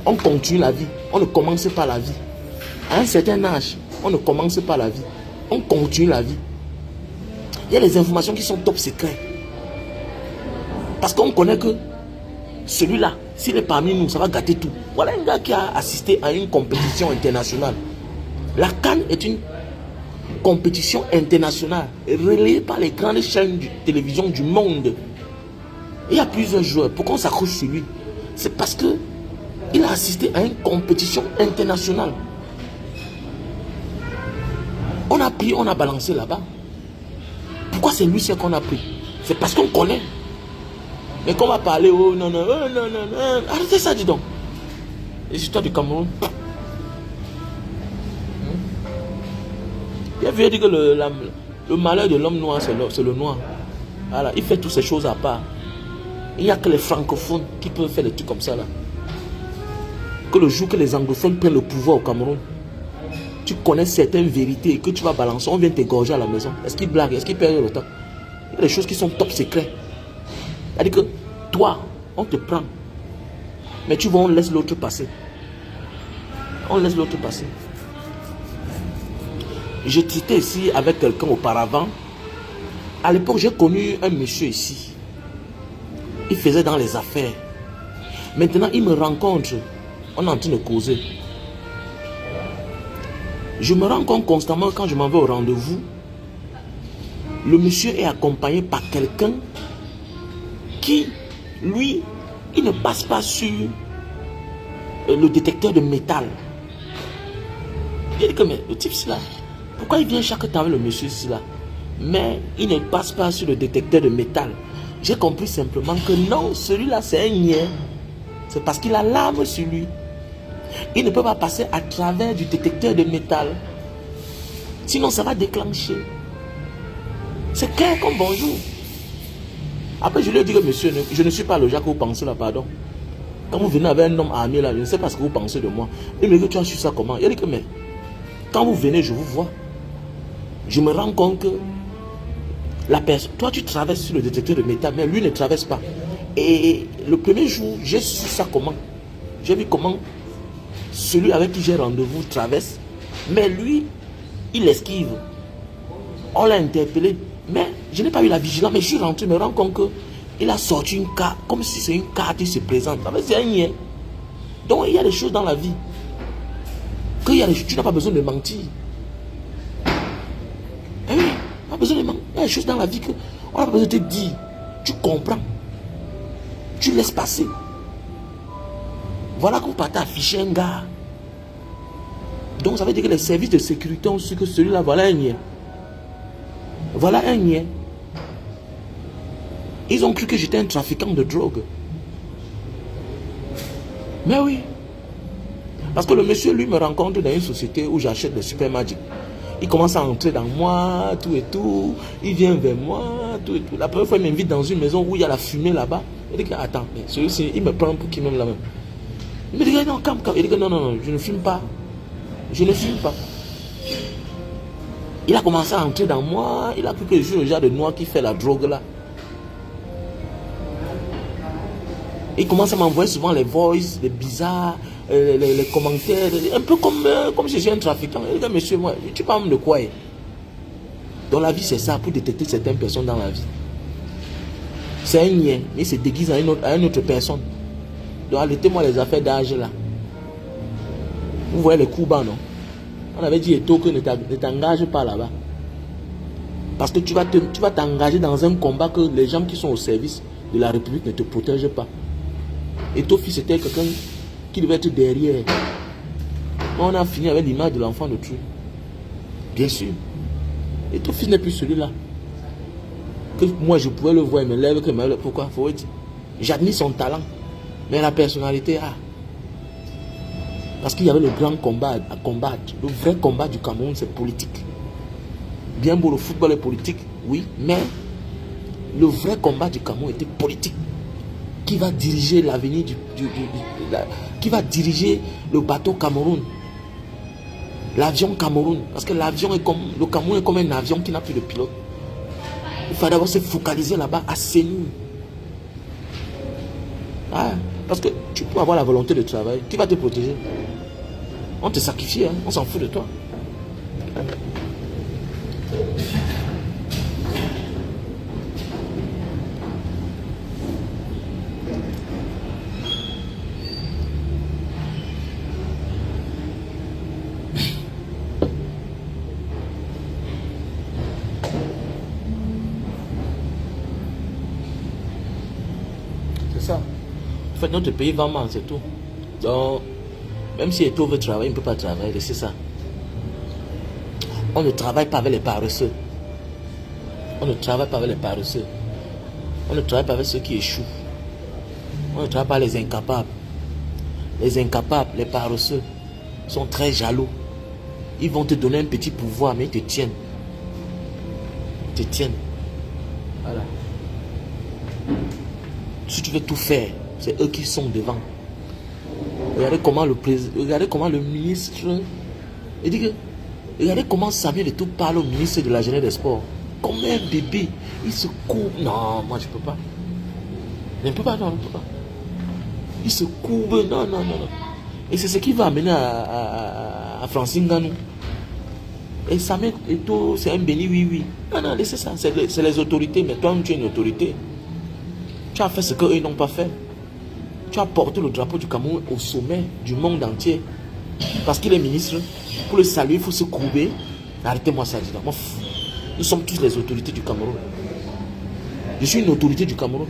on continue la vie. On ne commence pas la vie. À un certain âge, on ne commence pas la vie. On continue la vie. Il y a des informations qui sont top secrets. Parce qu'on connaît que celui-là, s'il est parmi nous, ça va gâter tout. Voilà un gars qui a assisté à une compétition internationale. La CAN est une compétition internationale relayée par les grandes chaînes de télévision du monde. Il y a plusieurs joueurs. Pourquoi on s'accroche sur lui? C'est parce que il a assisté à une compétition internationale. On a pris, on a balancé là-bas. Pourquoi c'est lui qu'on a pris? C'est parce qu'on connaît. Mais qu'on va parler, oh non, non, oh non, non, non. Arrêtez ça, dis donc. Les histoires du Cameroun. Il a vu dire que Le malheur de l'homme noir, c'est le noir. Voilà, il fait toutes ces choses à part. Il n'y a que les francophones qui peuvent faire des trucs comme ça là. Que le jour que les anglophones prennent le pouvoir au Cameroun, tu connais certaines vérités que tu vas balancer, on vient t'égorger à la maison. Est-ce qu'il blague? Est-ce qu'il perd le temps? Il y a des choses qui sont top secrets. C'est-à-dire que toi, on te prend. Mais tu vois, on laisse l'autre passer. On laisse l'autre passer. Je traitais ici avec quelqu'un auparavant. À l'époque, j'ai connu un monsieur ici. Il faisait dans les affaires. Maintenant, il me rencontre. On est en train de causer. Je me rends compte constamment quand je m'en vais au rendez-vous. Le monsieur est accompagné par quelqu'un qui, lui, il ne passe pas sur le détecteur de métal. Il dit que mais le type là, pourquoi il vient chaque temps avec le monsieur là? Mais il ne passe pas sur le détecteur de métal. J'ai compris simplement que non, celui-là c'est un niais. C'est parce qu'il a l'arme sur lui. Il ne peut pas passer à travers du détecteur de métal. Sinon ça va déclencher. C'est clair comme bonjour. Après je lui ai dit que monsieur, je ne suis pas le genre que vous pensez là, pardon. Quand vous venez avec un homme armé là, je ne sais pas ce que vous pensez de moi. Il me dit que tu as su ça comment? Il dit que mais quand vous venez, je vous vois. Je me rends compte que la personne, toi tu traverses sur le détecteur de métal, mais lui ne traverse pas. Et le premier jour, j'ai su ça comment? J'ai vu comment celui avec qui j'ai rendez-vous traverse, mais lui, il esquive. On l'a interpellé, mais je n'ai pas eu la vigilance, mais je suis rentré, je me rends compte qu'il a sorti une carte, comme si c'est une carte qui se présente. C'est un niais. Donc il y a des choses dans la vie que tu n'as pas besoin de mentir. Eh oui, pas besoin de mentir. Il y a des choses dans la vie qu'on n'a pas besoin de te dire. Tu comprends. Tu laisses passer. Voilà qu'on partez afficher un gars. Donc ça veut dire que les services de sécurité ont su que celui-là, voilà un niais. Voilà un niais. Ils ont cru que j'étais un trafiquant de drogue. Mais oui. Parce que le monsieur, lui, me rencontre dans une société où j'achète des Super Magic. Il commence à entrer dans moi, tout et tout. Il vient vers moi, tout et tout. La première fois, il m'invite dans une maison où il y a la fumée là-bas. Il dit que, attends, celui-ci, il me prend pour qui même là-même. Il me dit, non, calme. Il dit que, non, je ne fume pas. Je ne fume pas. Il a commencé à entrer dans moi. Il a cru que je suis le genre de noir qui fait la drogue là. Il commence à m'envoyer souvent les voices, les bizarres, les commentaires, un peu comme si j'étais un trafiquant. Il dit, monsieur, moi, tu parles de quoi? Dans la vie, c'est ça, pour détecter certaines personnes dans la vie. C'est un niais, mais il se déguise à une autre personne. Donc, arrêtez-moi les affaires d'âge là. Vous voyez les coups bas, non? On avait dit que ne t'engage pas là-bas. Parce que tu vas t'engager dans un combat que les gens qui sont au service de la République ne te protègent pas. Et ton fils était quelqu'un qui devait être derrière. On a fini avec l'image de l'enfant de Dieu. Bien sûr. Et ton fils n'est plus celui-là. Que moi je pouvais le voir et me lève, que me lève. Pourquoi? Faut dire. J'admire son talent. Mais la personnalité, parce qu'il y avait le grand combat à combattre. Le vrai combat du Cameroun, c'est politique. Bien beau, le football est politique, oui, mais le vrai combat du Cameroun était politique. Qui va diriger l'avenir qui va diriger le bateau Cameroun, l'avion Cameroun, parce que l'avion est comme le Cameroun est comme un avion qui n'a plus de pilote. Il faut d'abord se focaliser là-bas, assainir. Parce que tu peux avoir la volonté de travailler, qui va te protéger? On te sacrifie, hein? On s'en fout de toi. En fait, notre pays va mal, c'est tout. Donc, même si Eto veut travailler, il ne peut pas travailler, c'est ça. On ne travaille pas avec les paresseux. On ne travaille pas avec les paresseux. On ne travaille pas avec ceux qui échouent. On ne travaille pas avec les incapables. Les incapables, les paresseux, sont très jaloux. Ils vont te donner un petit pouvoir, mais ils te tiennent. te tiennent. Voilà. Si tu veux tout faire, c'est eux qui sont devant. Regardez comment le ministre... Il dit que... Regardez comment Samuel Eto'o parle au ministre de la Jeunesse des Sports. Comme un bébé. Il se courbe. Non, moi je peux pas. Je ne peux pas, non, je ne peux pas. Il se courbe. Non. Et c'est ce qui va amener à Francine Nganou. Et Samuel Eto'o, c'est un béni, oui. Non, laissez ça. C'est les autorités. Mais toi, tu es une autorité. Tu as fait ce qu'eux n'ont pas fait. Tu as porté le drapeau du Cameroun au sommet du monde entier. Parce qu'il est ministre. Pour le saluer, il faut se courber. Arrêtez-moi ça, dis-donc. Nous sommes tous les autorités du Cameroun. Je suis une autorité du Cameroun.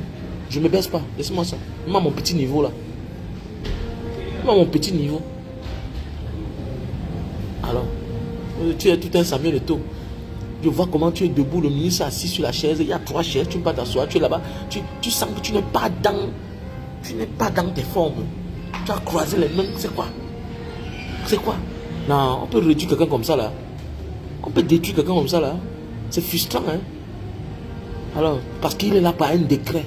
Je ne me baisse pas. Laissez-moi ça. Même à mon petit niveau là. Même à mon petit niveau. Alors, tu es tout un Samuel Eto'o. Je vois comment tu es debout, le ministre est assis sur la chaise. Il y a 3 chaises, tu ne peux pas t'asseoir. Tu es là-bas. Tu sens que tu n'es pas dans tes formes. Tu as croisé les mains. C'est quoi? Non, on peut réduire quelqu'un comme ça là. On peut détruire quelqu'un comme ça là. C'est frustrant, hein. Alors, parce qu'il est là par un décret.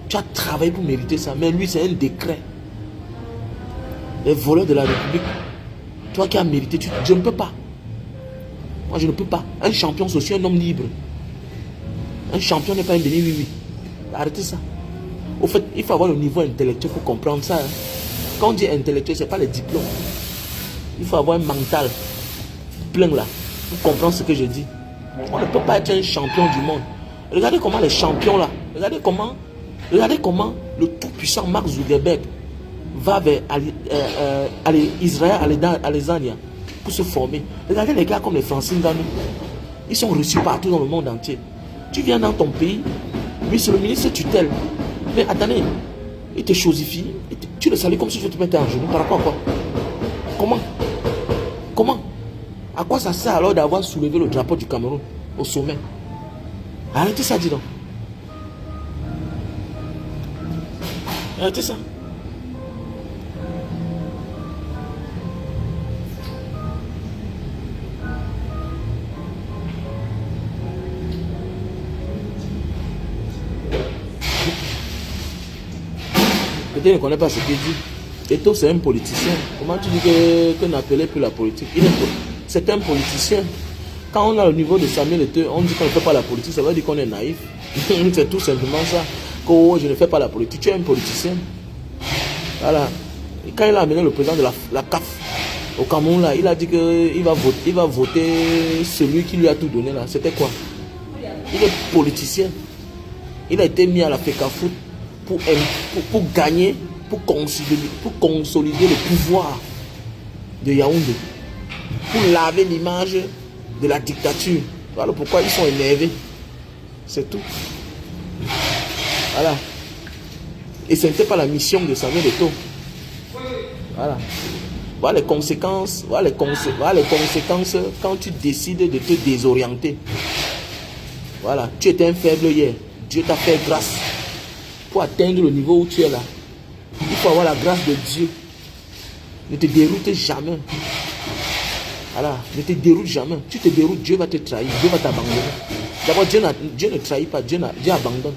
Tu as travaillé pour mériter ça, mais lui c'est un décret. Les voleurs de la République. Toi qui as mérité, je ne peux pas. Moi je ne peux pas. Un champion, c'est aussi un homme libre. Un champion n'est pas un béni, oui. Arrêtez ça. Au fait, il faut avoir le niveau intellectuel pour comprendre ça. Hein. Quand on dit intellectuel, ce n'est pas les diplômes. Il faut avoir un mental plein là pour comprendre ce que je dis. On ne peut pas être un champion du monde. Regardez comment les champions là, regardez comment le tout-puissant Mark Zuckerberg va vers Israël Alexandria pour se former. Regardez les gars comme les Francine Nganou. Ils sont reçus partout dans le monde entier. Tu viens dans ton pays, lui c'est le ministre tutelle. Mais attendez, il te chosifie, tu le salues comme si je te mettais en genou. Par rapport à quoi? Comment? À quoi ça sert alors d'avoir soulevé le drapeau du Cameroun au sommet? Arrêtez ça, dis donc. Arrêtez ça. Peut-être ne connaît pas ce qu'il dit. Eto'o, c'est un politicien. Comment tu dis que n'appelait plus la politique? C'est un politicien. Quand on a le niveau de Samuel Eto'o, on dit qu'on ne fait pas la politique, ça veut dire qu'on est naïf. C'est tout simplement ça. Que je ne fais pas la politique. Tu es un politicien. Voilà. Et quand il a amené le président de la CAF au Cameroun, là, il a dit qu'il va voter celui qui lui a tout donné là. C'était quoi? Il est politicien. Il a été mis à la FECAFOOT pour gagner, pour consolider le pouvoir de Yaoundé. Pour laver l'image de la dictature. Voilà pourquoi ils sont énervés. C'est tout. Voilà. Et ce n'était pas la mission de Samuel Eto'o. Voilà. Voilà les conséquences. Voilà les conséquences quand tu décides de te désorienter. Voilà. Tu étais un faible hier. Dieu t'a fait grâce. Pour atteindre le niveau où tu es là, il faut avoir la grâce de Dieu. Ne te déroute jamais. Voilà, ne te déroute jamais. Tu te déroutes, Dieu va te trahir, Dieu va t'abandonner. D'abord, Dieu ne trahit pas, Dieu abandonne.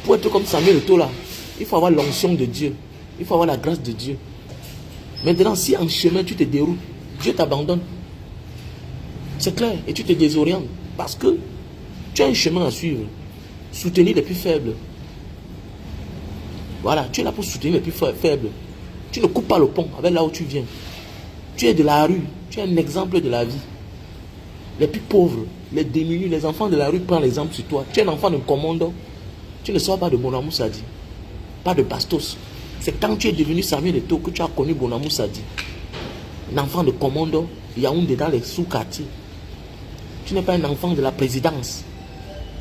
Pour être comme Samuel Eto'o là, il faut avoir l'onction de Dieu. Il faut avoir la grâce de Dieu. Maintenant, si en chemin tu te déroutes, Dieu t'abandonne. C'est clair, et tu te désorientes. Parce que tu as un chemin à suivre. Soutenir les plus faibles. Voilà, tu es là pour soutenir les plus faibles. Tu ne coupes pas le pont avec là où tu viens. Tu es de la rue, tu es un exemple de la vie. Les plus pauvres, les démunis, les enfants de la rue prennent l'exemple sur toi. Tu es un enfant de commando. Tu ne sors pas de Bonamou Sadi. Pas de Bastos. C'est quand tu es devenu Samuel Eto'o que tu as connu Bonamou Sadi. Un enfant de commando, Yaoundé dans les sous-quartiers. Tu n'es pas un enfant de la présidence.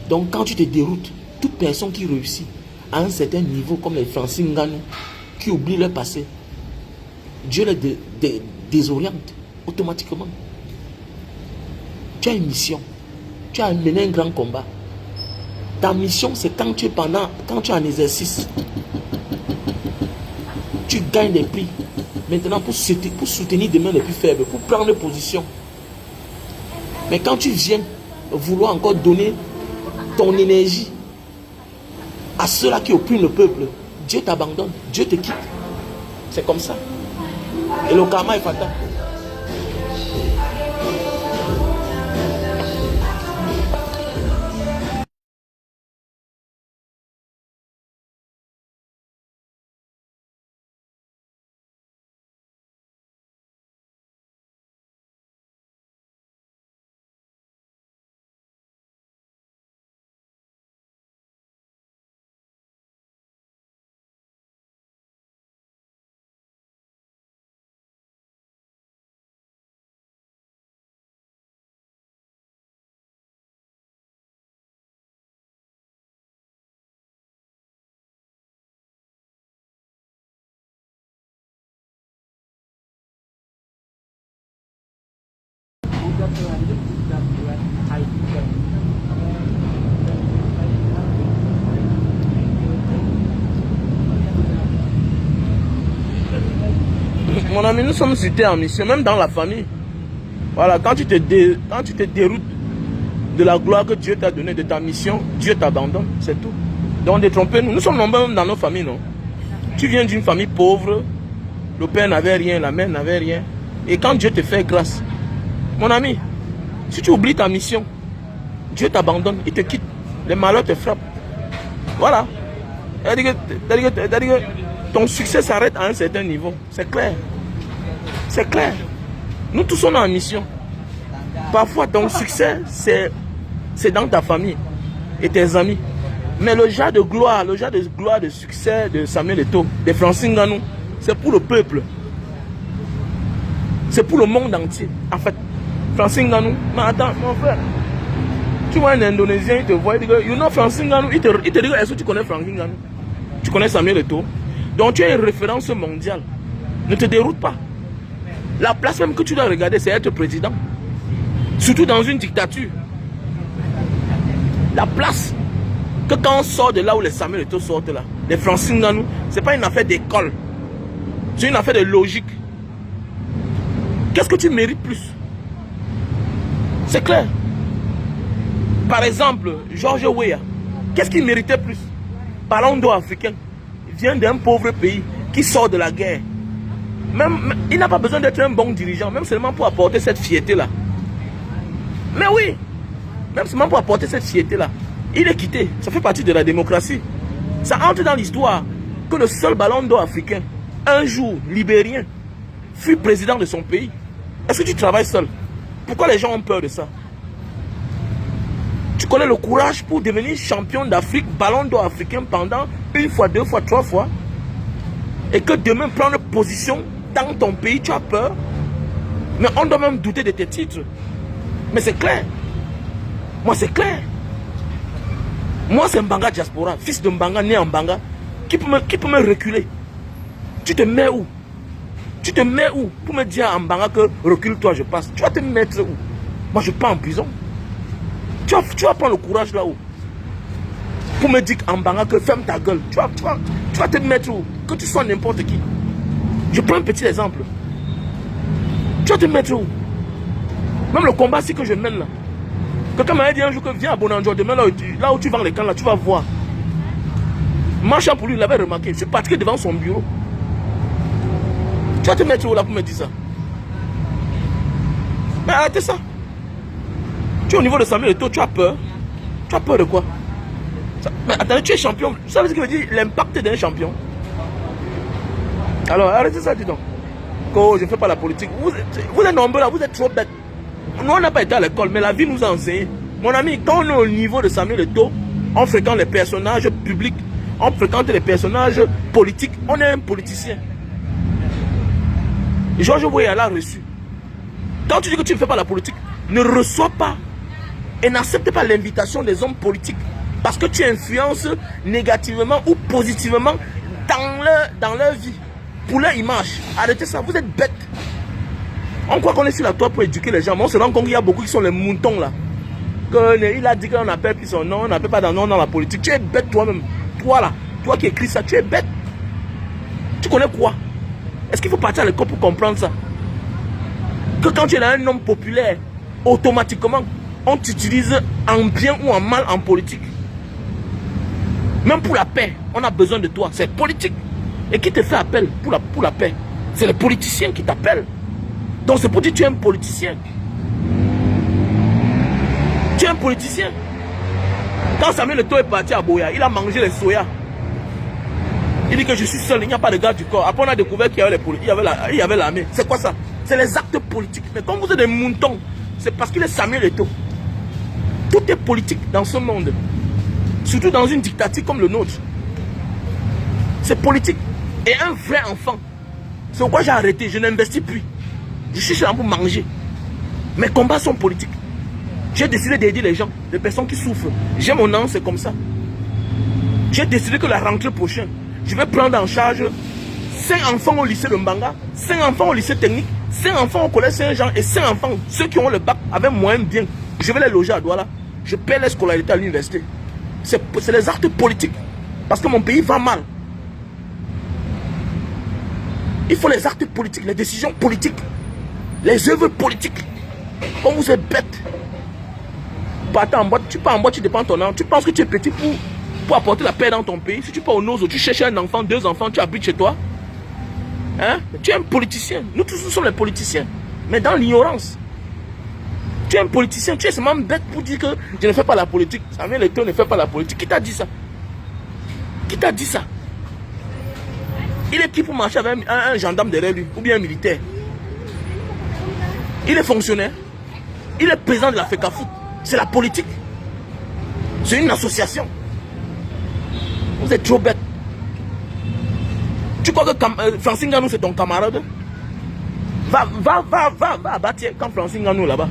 Donc quand tu te déroutes, toute personne qui réussit à un certain niveau, comme les Francine Nganou, qui oublient leur passé, Dieu les désoriente automatiquement. Tu as une mission. Tu as mené un grand combat. Ta mission, c'est quand tu es en exercice. Tu gagnes des prix. Maintenant, pour soutenir demain les plus faibles, pour prendre position. Mais quand tu viens vouloir encore donner ton énergie à ceux-là qui oppriment le peuple, Dieu t'abandonne, Dieu te quitte. C'est comme ça. Et le karma est fatal. Mon ami, nous sommes cités en mission, même dans la famille. Voilà, quand tu te déroutes de la gloire que Dieu t'a donnée, de ta mission, Dieu t'abandonne, c'est tout. Donc détrompez-nous, nous sommes nombreux même dans nos familles, non? Tu viens d'une famille pauvre, le père n'avait rien, la mère n'avait rien. Et quand Dieu te fait grâce, mon ami, si tu oublies ta mission, Dieu t'abandonne, il te quitte, les malheurs te frappent. Voilà. C'est-à-dire que ton succès s'arrête à un certain niveau, c'est clair. C'est clair. Nous tous sommes en mission. Parfois ton succès, c'est dans ta famille et tes amis. Mais le genre de gloire, de succès de Samuel Eto'o, de Francine Ngannou, c'est pour le peuple. C'est pour le monde entier. En fait, Francine Ngannou, mais attends, mon frère, tu vois un Indonésien, il te voit, il dit que, you know Francine Ngannou, il te dit, est-ce que tu connais Francine Ngannou? Tu connais Samuel Eto'o? Donc tu as une référence mondiale. Ne te déroute pas. La place même que tu dois regarder, c'est être président. Surtout dans une dictature. La place que quand on sort de là où les Samuel Eto'o sortent là, les Francine Ngannou, ce n'est pas une affaire d'école. C'est une affaire de logique. Qu'est-ce que tu mérites plus? C'est clair. Par exemple, George Weah, qu'est-ce qu'il méritait plus? Ballon d'or africain. Il vient d'un pauvre pays qui sort de la guerre. Même, il n'a pas besoin d'être un bon dirigeant, même seulement pour apporter cette fierté-là. Mais oui, même seulement pour apporter cette fierté-là. Il est quitté, ça fait partie de la démocratie. Ça entre dans l'histoire que le seul ballon d'or africain, un jour, libérien, fut président de son pays. Est-ce que tu travailles seul? Pourquoi les gens ont peur de ça? Tu connais le courage pour devenir champion d'Afrique, ballon d'or africain pendant une fois, deux fois, trois fois, et que demain prendre position dans ton pays, tu as peur. Mais on doit même douter de tes titres. Mais c'est clair. Moi, c'est clair. Moi, c'est Mbanga Diaspora, fils de Mbanga, né en Mbanga, qui peut me reculer. Tu te mets où? Tu te mets où pour me dire à Mbanga que recule-toi, je passe? Tu vas te mettre où? Moi, je pars en prison. Tu vas prendre le courage là-haut pour me dire à Mbanga que ferme ta gueule. Tu vas te mettre où? Que tu sois n'importe qui. Je prends un petit exemple. Tu vas te mettre où? Même le combat si que je mène là. Quelqu'un m'a dit un jour que viens à Bonanjo, demain là où tu vends les camps là, tu vas voir. Marchant pour lui, il avait remarqué. Je suis parti devant son bureau. Tu vas te mettre où là pour me dire ça? Mais arrêtez ça. Tu es au niveau de Samuel Eto'o, tu as peur. Tu as peur de quoi? Mais attendez, tu es champion. Vous savez ce qui veut dire l'impact d'un champion? Alors arrêtez ça, dis donc. Oh, je ne fais pas la politique. Vous êtes nombreux là, vous êtes trop bêtes. Nous, on n'a pas été à l'école, mais la vie nous a enseigné. Mon ami, quand on est au niveau de Samuel Eto'o, on fréquente les personnages publics, on fréquente les personnages politiques, on est un politicien. George Weah l'a reçu. Quand tu dis que tu ne fais pas la politique, ne reçois pas et n'accepte pas l'invitation des hommes politiques parce que tu influences négativement ou positivement dans leur vie, pour leur image. Arrêtez ça, vous êtes bêtes. On croit qu'on est sur la toile pour éduquer les gens, mais on se rend compte qu'il y a beaucoup qui sont les moutons là. Il a dit qu'on n'appelle plus son nom, on n'appelle pas dans la politique. Tu es bête toi-même. Toi là, toi qui écris ça, tu es bête. Tu connais quoi? Est-ce qu'il faut partir à l'école pour comprendre ça? Que quand tu es un homme populaire, automatiquement, on t'utilise en bien ou en mal en politique. Même pour la paix, on a besoin de toi. C'est politique. Et qui te fait appel pour la paix? C'est les politiciens qui t'appellent. Donc c'est pour dire que tu es un politicien. Tu es un politicien. Quand Samuel Eto'o est parti à Boya, il a mangé les soya. Il dit que je suis seul, il n'y a pas de garde du corps. Après on a découvert qu'il y avait il y avait l'armée. C'est quoi ça? C'est les actes politiques. Mais quand vous êtes des moutons, c'est parce qu'il est Samuel Eto'o. Tout est politique dans ce monde. Surtout dans une dictature comme le nôtre. C'est politique. Et un vrai enfant. C'est pourquoi j'ai arrêté, je n'investis plus. Je suis là pour manger. Mes combats sont politiques. J'ai décidé d'aider les gens, les personnes qui souffrent. J'ai mon nom, c'est comme ça. J'ai décidé que la rentrée prochaine, je vais prendre en charge 5 enfants au lycée de Mbanga, 5 enfants au lycée technique, 5 enfants au collège Saint-Jean et 5 enfants, ceux qui ont le bac avec moyen bien. Je vais les loger à Douala. Je paie les scolarités à l'université. C'est les actes politiques. Parce que mon pays va mal. Il faut les actes politiques, les décisions politiques, les œuvres politiques. Quand vous êtes bête, partant en boîte, tu pars en boîte, tu dépends de ton âme. Tu penses que tu es petit pour apporter la paix dans ton pays. Si tu pars au Nozo, tu cherches un enfant, 2 enfants, tu habites chez toi. Hein? Tu es un politicien. Nous tous, nous sommes les politiciens. Mais dans l'ignorance. Tu es un politicien. Tu es seulement bête pour dire que je ne fais pas la politique. Samuel Eto'o ne fait pas la politique. Qui t'a dit ça? Qui t'a dit ça? Il est qui pour marcher avec un gendarme derrière lui? Ou bien un militaire? Il est fonctionnaire. Il est président de la FECAFOOT. C'est la politique. C'est une association. Vous êtes trop bête. Tu crois que Francine Nganou c'est ton camarade? Va à Batier quand Francine Nganou là-bas.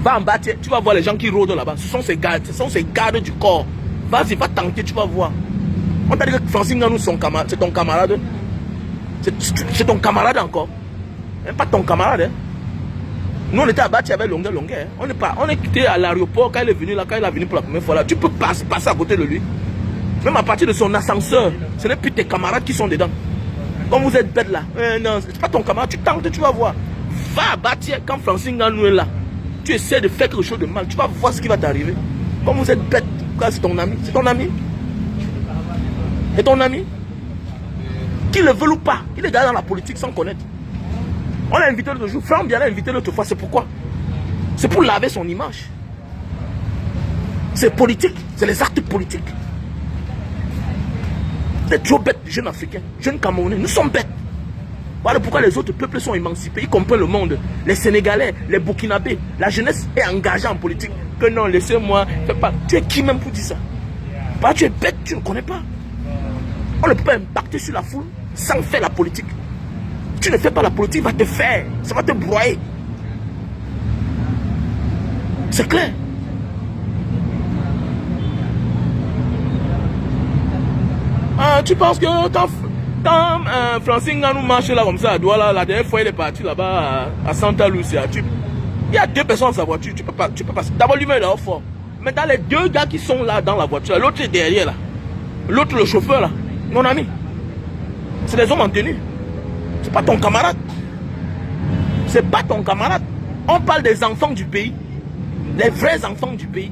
Va en Batier, tu vas voir les gens qui rôdent là-bas. Ce sont ces gardes du corps. Vas-y, va tenter, tu vas voir. On t'a dit que Francine Nganou c'est ton camarade. C'est ton camarade encore. Même pas ton camarade. Hein. Nous on était à Batier avec longueur. Hein. On est quitté à l'aéroport quand il est venu là, quand il est venu pour la première fois là. Tu peux passer à côté de lui. Même à partir de son ascenseur, ce n'est plus tes camarades qui sont dedans. Comme vous êtes bête là. Non, c'est pas ton camarade, tu tentes, tu vas voir. Va à Batier quand Francine Nganou est là. Tu essaies de faire quelque chose de mal, tu vas voir ce qui va t'arriver. Comme vous êtes bête, c'est ton ami. C'est ton ami. C'est ton ami. Qu'il le veut ou pas, il est dans la politique sans connaître. On l'a invité l'autre jour, Franck Biala l'a invité l'autre fois, c'est pourquoi? C'est pour laver son image. C'est politique, c'est les actes politiques. Vous êtes trop bêtes, jeunes Africains, jeunes Camerounais, nous sommes bêtes. Voilà pourquoi les autres peuples sont émancipés, y compris le monde. Les Sénégalais, les Burkinabés, la jeunesse est engagée en politique. Que non, laissez-moi, fais pas. Tu es qui même pour dire ça? Bah, tu es bête, tu ne connais pas. On ne peut pas impacter sur la foule sans faire la politique. Tu ne fais pas la politique, va te faire, ça va te broyer. C'est clair. Ah, tu penses que quand Francine Nganou marche là comme ça à Douala, la dernière fois il est parti là-bas à Santa Lucia, il y a 2 personnes dans sa voiture, tu peux pas. D'abord lui-même il est fort. Mais dans les 2 gars qui sont là dans la voiture, l'autre est derrière là. L'autre le chauffeur là, mon ami. C'est des hommes en tenue. C'est pas ton camarade. C'est pas ton camarade. On parle des enfants du pays. Les vrais enfants du pays.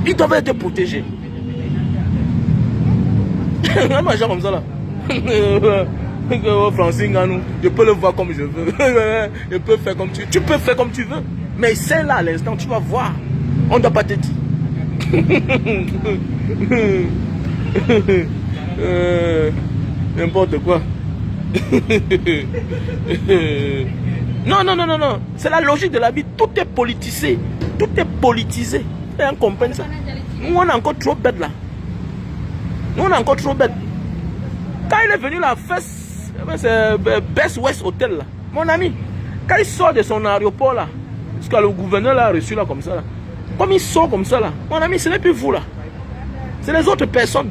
Ils doivent être protégés. Un agent comme ça là. Francine Nganou, je peux le voir comme je veux. Je peux faire comme tu peux faire comme tu veux. Mais c'est là à l'instant, tu vas voir. On ne doit pas te dire. N'importe quoi. Non. C'est la logique de la vie. Tout est politisé. Tout est politisé. Et on comprend ça. Nous, on est encore trop bêtes là. Nous, on est encore trop bêtes. Quand il est venu là, c'est Best West Hotel là. Mon ami, quand il sort de son aéroport là, parce que le gouverneur l'a reçu là comme ça là. Comme il sort comme ça là, mon ami, ce n'est plus vous là. C'est les autres personnes.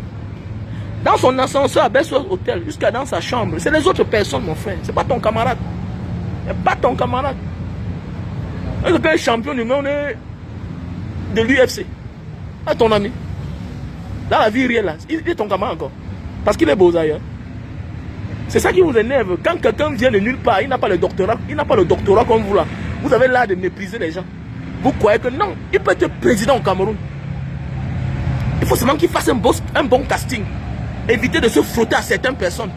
Dans son ascenseur à Best West Hotel, jusqu'à dans sa chambre, c'est les autres personnes, mon frère. C'est pas ton camarade. C'est pas ton camarade. Quelqu'un est champion du monde de l'UFC. À ton ami. Dans la vie réelle là, il est ton camarade encore. Parce qu'il est beau ailleurs. C'est ça qui vous énerve. Quand quelqu'un vient de nulle part, il n'a pas le doctorat. Il n'a pas le doctorat comme vous là. Vous avez l'art de mépriser les gens. Vous croyez que non, il peut être président au Cameroun. Il faut seulement qu'il fasse un bon casting. Éviter de se frotter à certaines personnes.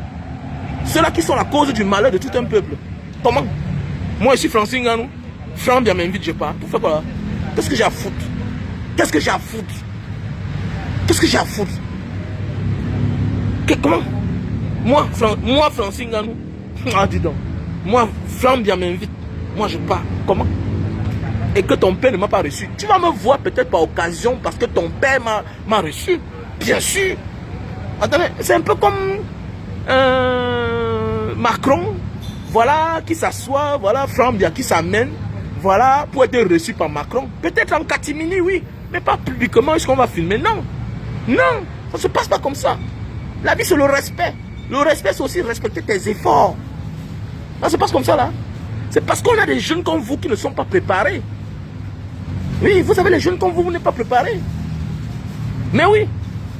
Ceux-là qui sont la cause du malheur de tout un peuple. Comment? Moi, je suis Francine Nganou. Franck bien m'invite, je pars. Pour faire quoi là? Qu'est-ce que j'ai à foutre? Qu'est-ce que j'ai à foutre? Qu'est-ce que j'ai à foutre? Comment? Moi, Francine Nganou. Ah, dis donc. Moi, Franck bien m'invite. Moi, je pars. Comment? Et que ton père ne m'a pas reçu. Tu vas me voir peut-être par occasion parce que ton père m'a reçu. Bien sûr. Attendez, c'est un peu comme Macron. Voilà, qui s'assoit. Voilà, Franck bien qui s'amène. Voilà, pour être reçu par Macron. Peut-être en catimini, oui. Mais pas publiquement, est-ce qu'on va filmer? Non. Non, ça ne se passe pas comme ça. La vie, c'est le respect. Le respect, c'est aussi respecter tes efforts. Ça se passe comme ça, là. C'est parce qu'on a des jeunes comme vous qui ne sont pas préparés. Oui, vous savez, les jeunes comme vous n'êtes pas préparés. Mais oui,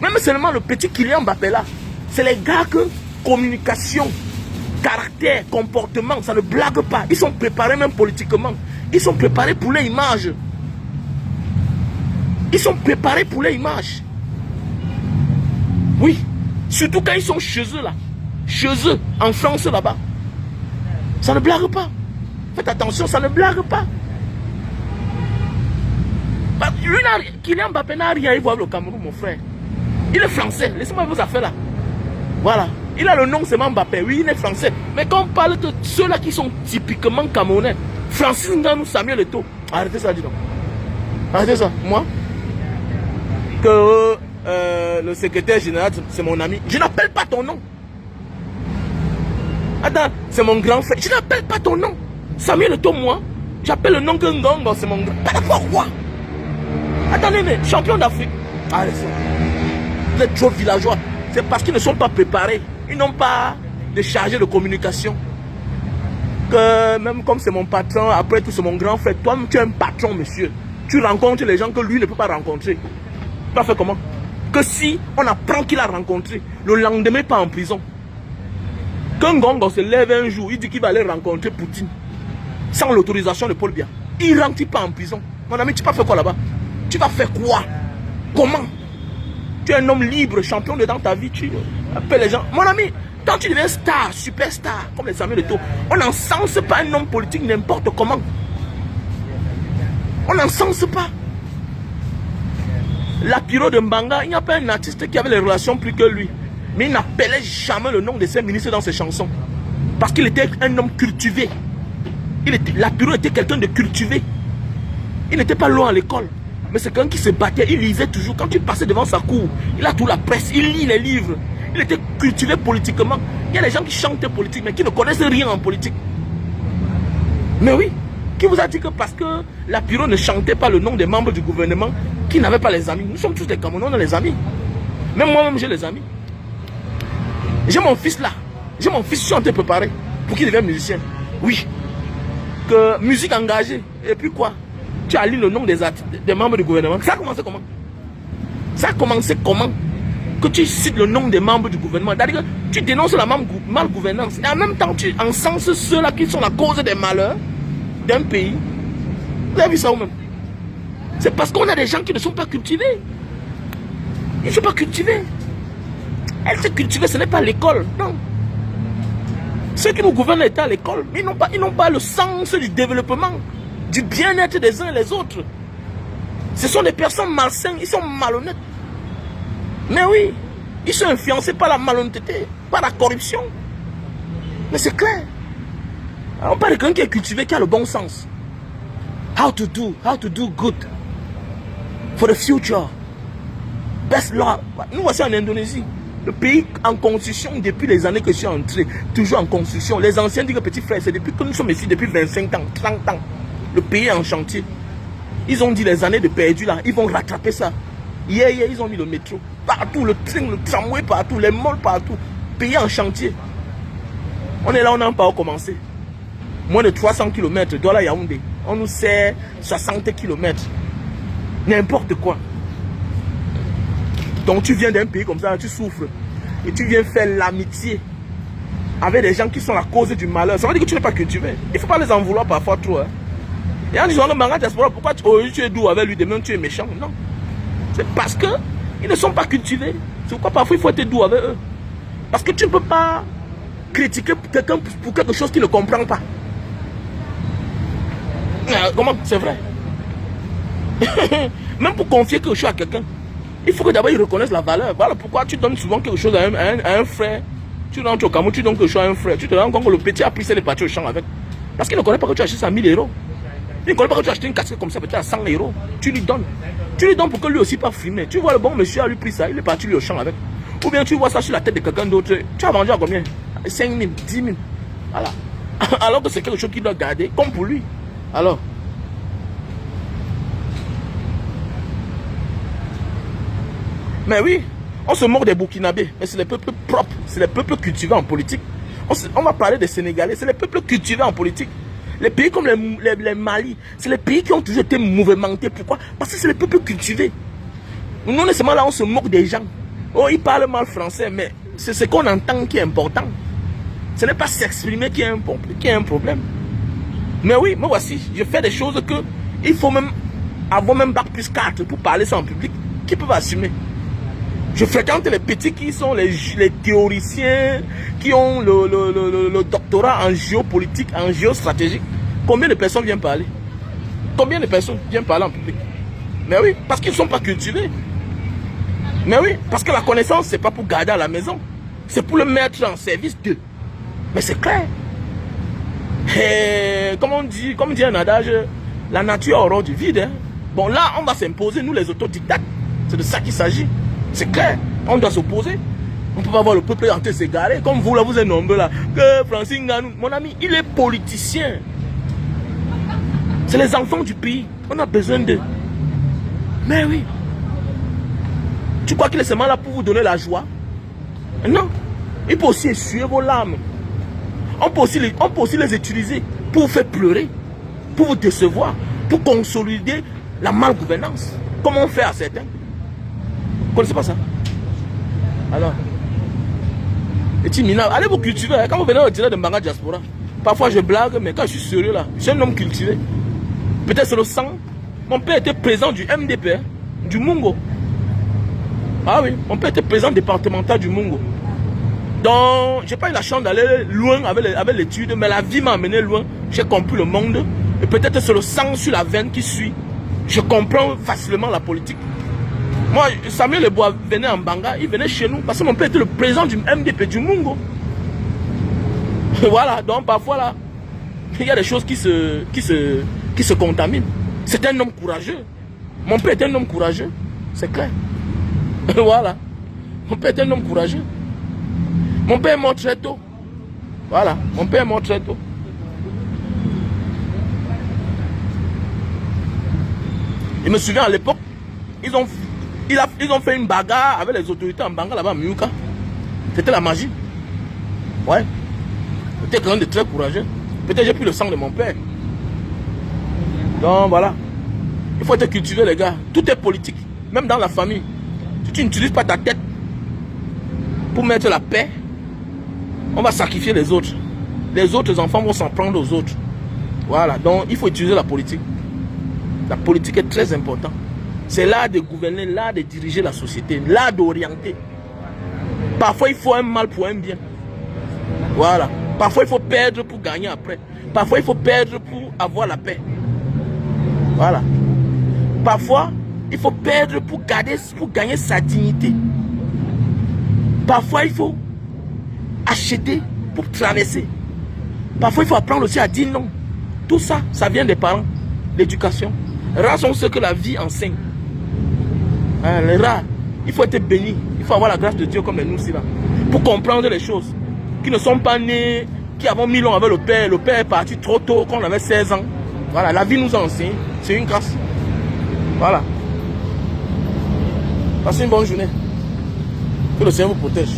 même seulement le petit Kylian Mbappé là, c'est les gars que communication, caractère, comportement, ça ne blague pas. Ils sont préparés même politiquement. Ils sont préparés pour les images. Ils sont préparés pour les images. Oui, surtout quand ils sont chez eux là. Chez eux, en France là-bas. Ça ne blague pas. Faites attention, ça ne blague pas. Lui, Kylian Mbappé n'a rien à y voir le Cameroun, mon frère. Il est français. Laissez-moi vos affaires là. Voilà. Il a le nom, c'est Mbappé. Oui, il est français. Mais quand on parle de ceux-là qui sont typiquement camerounais, Francis Nganou, Samuel Eto'o. Arrêtez ça, dis donc. Arrêtez ça. Moi, que le secrétaire général, c'est mon ami. Je n'appelle pas ton nom. Attends, c'est mon grand frère. Je n'appelle pas ton nom. Samuel Eto'o, moi, j'appelle le nom que Ngongo, c'est mon grand. Par rapport à quoi? Attendez, mais champion d'Afrique. Arrêtez ça. Vous êtes trop villageois. C'est parce qu'ils ne sont pas préparés. Ils n'ont pas de chargé de communication. Que même comme c'est mon patron, après tout c'est mon grand frère. Toi, tu es un patron, monsieur. Tu rencontres les gens que lui ne peut pas rencontrer. Tu vas faire comment? Que si on apprend qu'il a rencontré, le lendemain pas en prison. Qu'un Ngongo se lève un jour, il dit qu'il va aller rencontrer Poutine. Sans l'autorisation de Paul Biya. Il rentre pas en prison. Mon ami, tu vas faire quoi là-bas? Tu vas faire quoi? Comment? Tu es un homme libre, champion de dans ta vie, tu appelles les gens. Mon ami, quand tu deviens star, superstar, comme les Samuel Eto'o, on n'encense pas un homme politique n'importe comment. On n'encense pas. La Piro de Mbanga, il n'y a pas un artiste qui avait les relations plus que lui. Mais il n'appelait jamais le nom de ses ministres dans ses chansons. Parce qu'il était un homme cultivé. La Piro était quelqu'un de cultivé. Il n'était pas loin à l'école. Mais c'est quelqu'un qui se battait, il lisait toujours. Quand tu passais devant sa cour, il a toute la presse, il lit les livres. Il était cultivé politiquement. Il y a des gens qui chantent politique, mais qui ne connaissent rien en politique. Mais oui, qui vous a dit que parce que la Piro ne chantait pas le nom des membres du gouvernement, qui n'avaient pas les amis? Nous sommes tous des Camerounais, on a les amis. Même moi-même, j'ai les amis. J'ai mon fils là. J'ai mon fils, je suis en train de préparer pour qu'il devienne musicien. Oui. Que musique engagée. Et puis quoi? Tu as lu le nom des membres du gouvernement. Ça a commencé comment? Ça a commencé comment? Que tu cites le nom des membres du gouvernement. C'est-à-dire que tu dénonces la malgouvernance. Et en même temps, tu encenses ceux-là qui sont la cause des malheurs d'un pays. Vous avez vu ça vous-même? C'est parce qu'on a des gens qui ne sont pas cultivés. Ils ne sont pas cultivés. Elle se cultiver, ce n'est pas l'école. Non. Ceux qui nous gouvernent étaient à l'école. Ils n'ont pas le sens du développement, du bien-être des uns et des autres. Ce sont des personnes malsaines, ils sont malhonnêtes. Mais oui, ils sont influencés par la malhonnêteté, par la corruption. Mais c'est clair. Alors, on parle de quelqu'un qui est cultivé, qui a le bon sens. How to do good for the future. Best law. Nous voici en Indonésie. Le pays en construction depuis les années que je suis entré. Toujours en construction. Les anciens disent que petit frère, c'est depuis que nous sommes ici, depuis 25 ans, 30 ans. Le pays est en chantier. Ils ont dit les années de perdu là, ils vont rattraper ça. Hier, ils ont mis le métro. Partout, le train, le tramway partout, les malls partout. Pays en chantier. On est là, on n'a pas commencé. Moins de 300 km, Douala Yaoundé. On nous sert 60 km. N'importe quoi. Donc tu viens d'un pays comme ça, tu souffres. Et tu viens faire l'amitié avec des gens qui sont la cause du malheur. Ça veut dire que tu n'es pas cultivé. Il ne faut pas les en vouloir parfois trop. Hein. Et en disant le Mbanga diaspora, pourquoi tu es doux avec lui, demain tu es méchant? Non. C'est parce que ils ne sont pas cultivés. C'est pourquoi parfois il faut être doux avec eux. Parce que tu ne peux pas critiquer quelqu'un pour quelque chose qu'il ne comprend pas. Comment? C'est vrai. Même pour confier quelque chose à quelqu'un, il faut que d'abord il reconnaisse la valeur. Voilà pourquoi tu donnes souvent quelque chose à un frère. Tu rentres au Cameroun, tu donnes quelque chose à un frère. Tu te rends compte que le petit a pris ses parties au champ avec. Parce qu'il ne connaît pas que tu as acheté ça à 1000 €. Il ne connaît pas que tu as acheté une casquette comme ça peut-être à 100 €. Tu lui donnes. Tu lui donnes pour que lui aussi pas frimer. Tu vois le bon monsieur a lui pris ça, il est parti lui au champ avec. Ou bien tu vois ça sur la tête de quelqu'un d'autre. Tu as vendu à combien? 5 000, 10 000. Voilà. Alors que c'est quelque chose qu'il doit garder, comme pour lui. Alors. Mais oui, on se moque des Burkinabés, mais c'est les peuples propres, c'est les peuples cultivés en politique. On va parler des Sénégalais, c'est les peuples cultivés en politique. Les pays comme les Mali, c'est les pays qui ont toujours été mouvementés. Pourquoi? Parce que c'est les peuples cultivés. Nous, non seulement là, on se moque des gens. Oh, ils parlent mal français, mais c'est ce qu'on entend qui est important. Ce n'est pas s'exprimer qui est un problème. Mais oui, moi voici, je fais des choses que il faut même avoir même bac plus 4 pour parler ça en public, qui peuvent assumer. Je fréquente les petits qui sont les théoriciens, qui ont le doctorat en géopolitique, en géostratégie. Combien de personnes viennent parler? Combien de personnes viennent parler en public? Mais oui, parce qu'ils ne sont pas cultivés. Mais oui, parce que la connaissance, ce n'est pas pour garder à la maison. C'est pour le mettre en service d'eux. Mais c'est clair. Et comme dit un adage, la nature a horreur du vide. Hein. Bon, là, on va s'imposer, nous les autodidactes. C'est de ça qu'il s'agit. C'est clair, on doit s'opposer. On ne peut pas voir le peuple en train de s'égarer. Comme vous, là, vous êtes nombreux, là. Que Francis Ngannou, mon ami, il est politicien. C'est les enfants du pays. On a besoin d'eux. Mais oui. Tu crois qu'il est seulement là pour vous donner la joie? Non. Il peut aussi essuyer vos larmes. On peut aussi les utiliser pour vous faire pleurer, pour vous décevoir, pour consolider la malgouvernance. Comme on fait à certains. Vous ne connaissez pas ça? Alors, allez vous cultiver. Quand vous venez au dîner de Mbanga Diaspora, parfois je blague, mais quand je suis sérieux là, je suis un homme cultivé. Peut-être c'est le sang. Mon père était président du MDP, du Mungo. Ah oui, mon père était président départemental du Mungo. Donc, j'ai pas eu la chance d'aller loin avec l'étude, mais la vie m'a amené loin. J'ai compris le monde. Et peut-être c'est le sang sur la veine qui suit. Je comprends facilement la politique. Moi, Samuel Lebois venait en Mbanga, il venait chez nous parce que mon père était le président du MDP du Mungo. Voilà, donc parfois là, il y a des choses qui se contaminent. C'est un homme courageux. Mon père était un homme courageux, c'est clair. Voilà, mon père était un homme courageux. Mon père est mort très tôt. Voilà, mon père est mort très tôt. Je me souviens à l'époque, ils ont fait une bagarre avec les autorités en Mbanga là-bas à Miuka. C'était la magie. Ouais. J'étais quelqu'un de très courageux. Peut-être j'ai pris le sang de mon père. Donc voilà. Il faut être cultivé les gars. Tout est politique. Même dans la famille. Si tu n'utilises pas ta tête pour mettre la paix, on va sacrifier les autres. Les autres enfants vont s'en prendre aux autres. Voilà. Donc il faut utiliser la politique. La politique est très importante. C'est l'art de gouverner, l'art de diriger la société, l'art d'orienter. Parfois, il faut un mal pour un bien. Voilà. Parfois, il faut perdre pour gagner après. Parfois, il faut perdre pour avoir la paix. Voilà. Parfois, il faut perdre pour gagner sa dignité. Parfois, il faut acheter pour traverser. Parfois, il faut apprendre aussi à dire non. Tout ça, ça vient des parents, l'éducation. Rares sont ceux que la vie enseigne. Les rares, il faut être béni. Il faut avoir la grâce de Dieu comme nous, là, pour comprendre les choses. Qui ne sont pas nés, qui avons 1000 ans avec le père. Le père est parti trop tôt quand on avait 16 ans. Voilà, la vie nous a enseigné. C'est une grâce. Voilà. Passez une bonne journée. Que le Seigneur vous protège.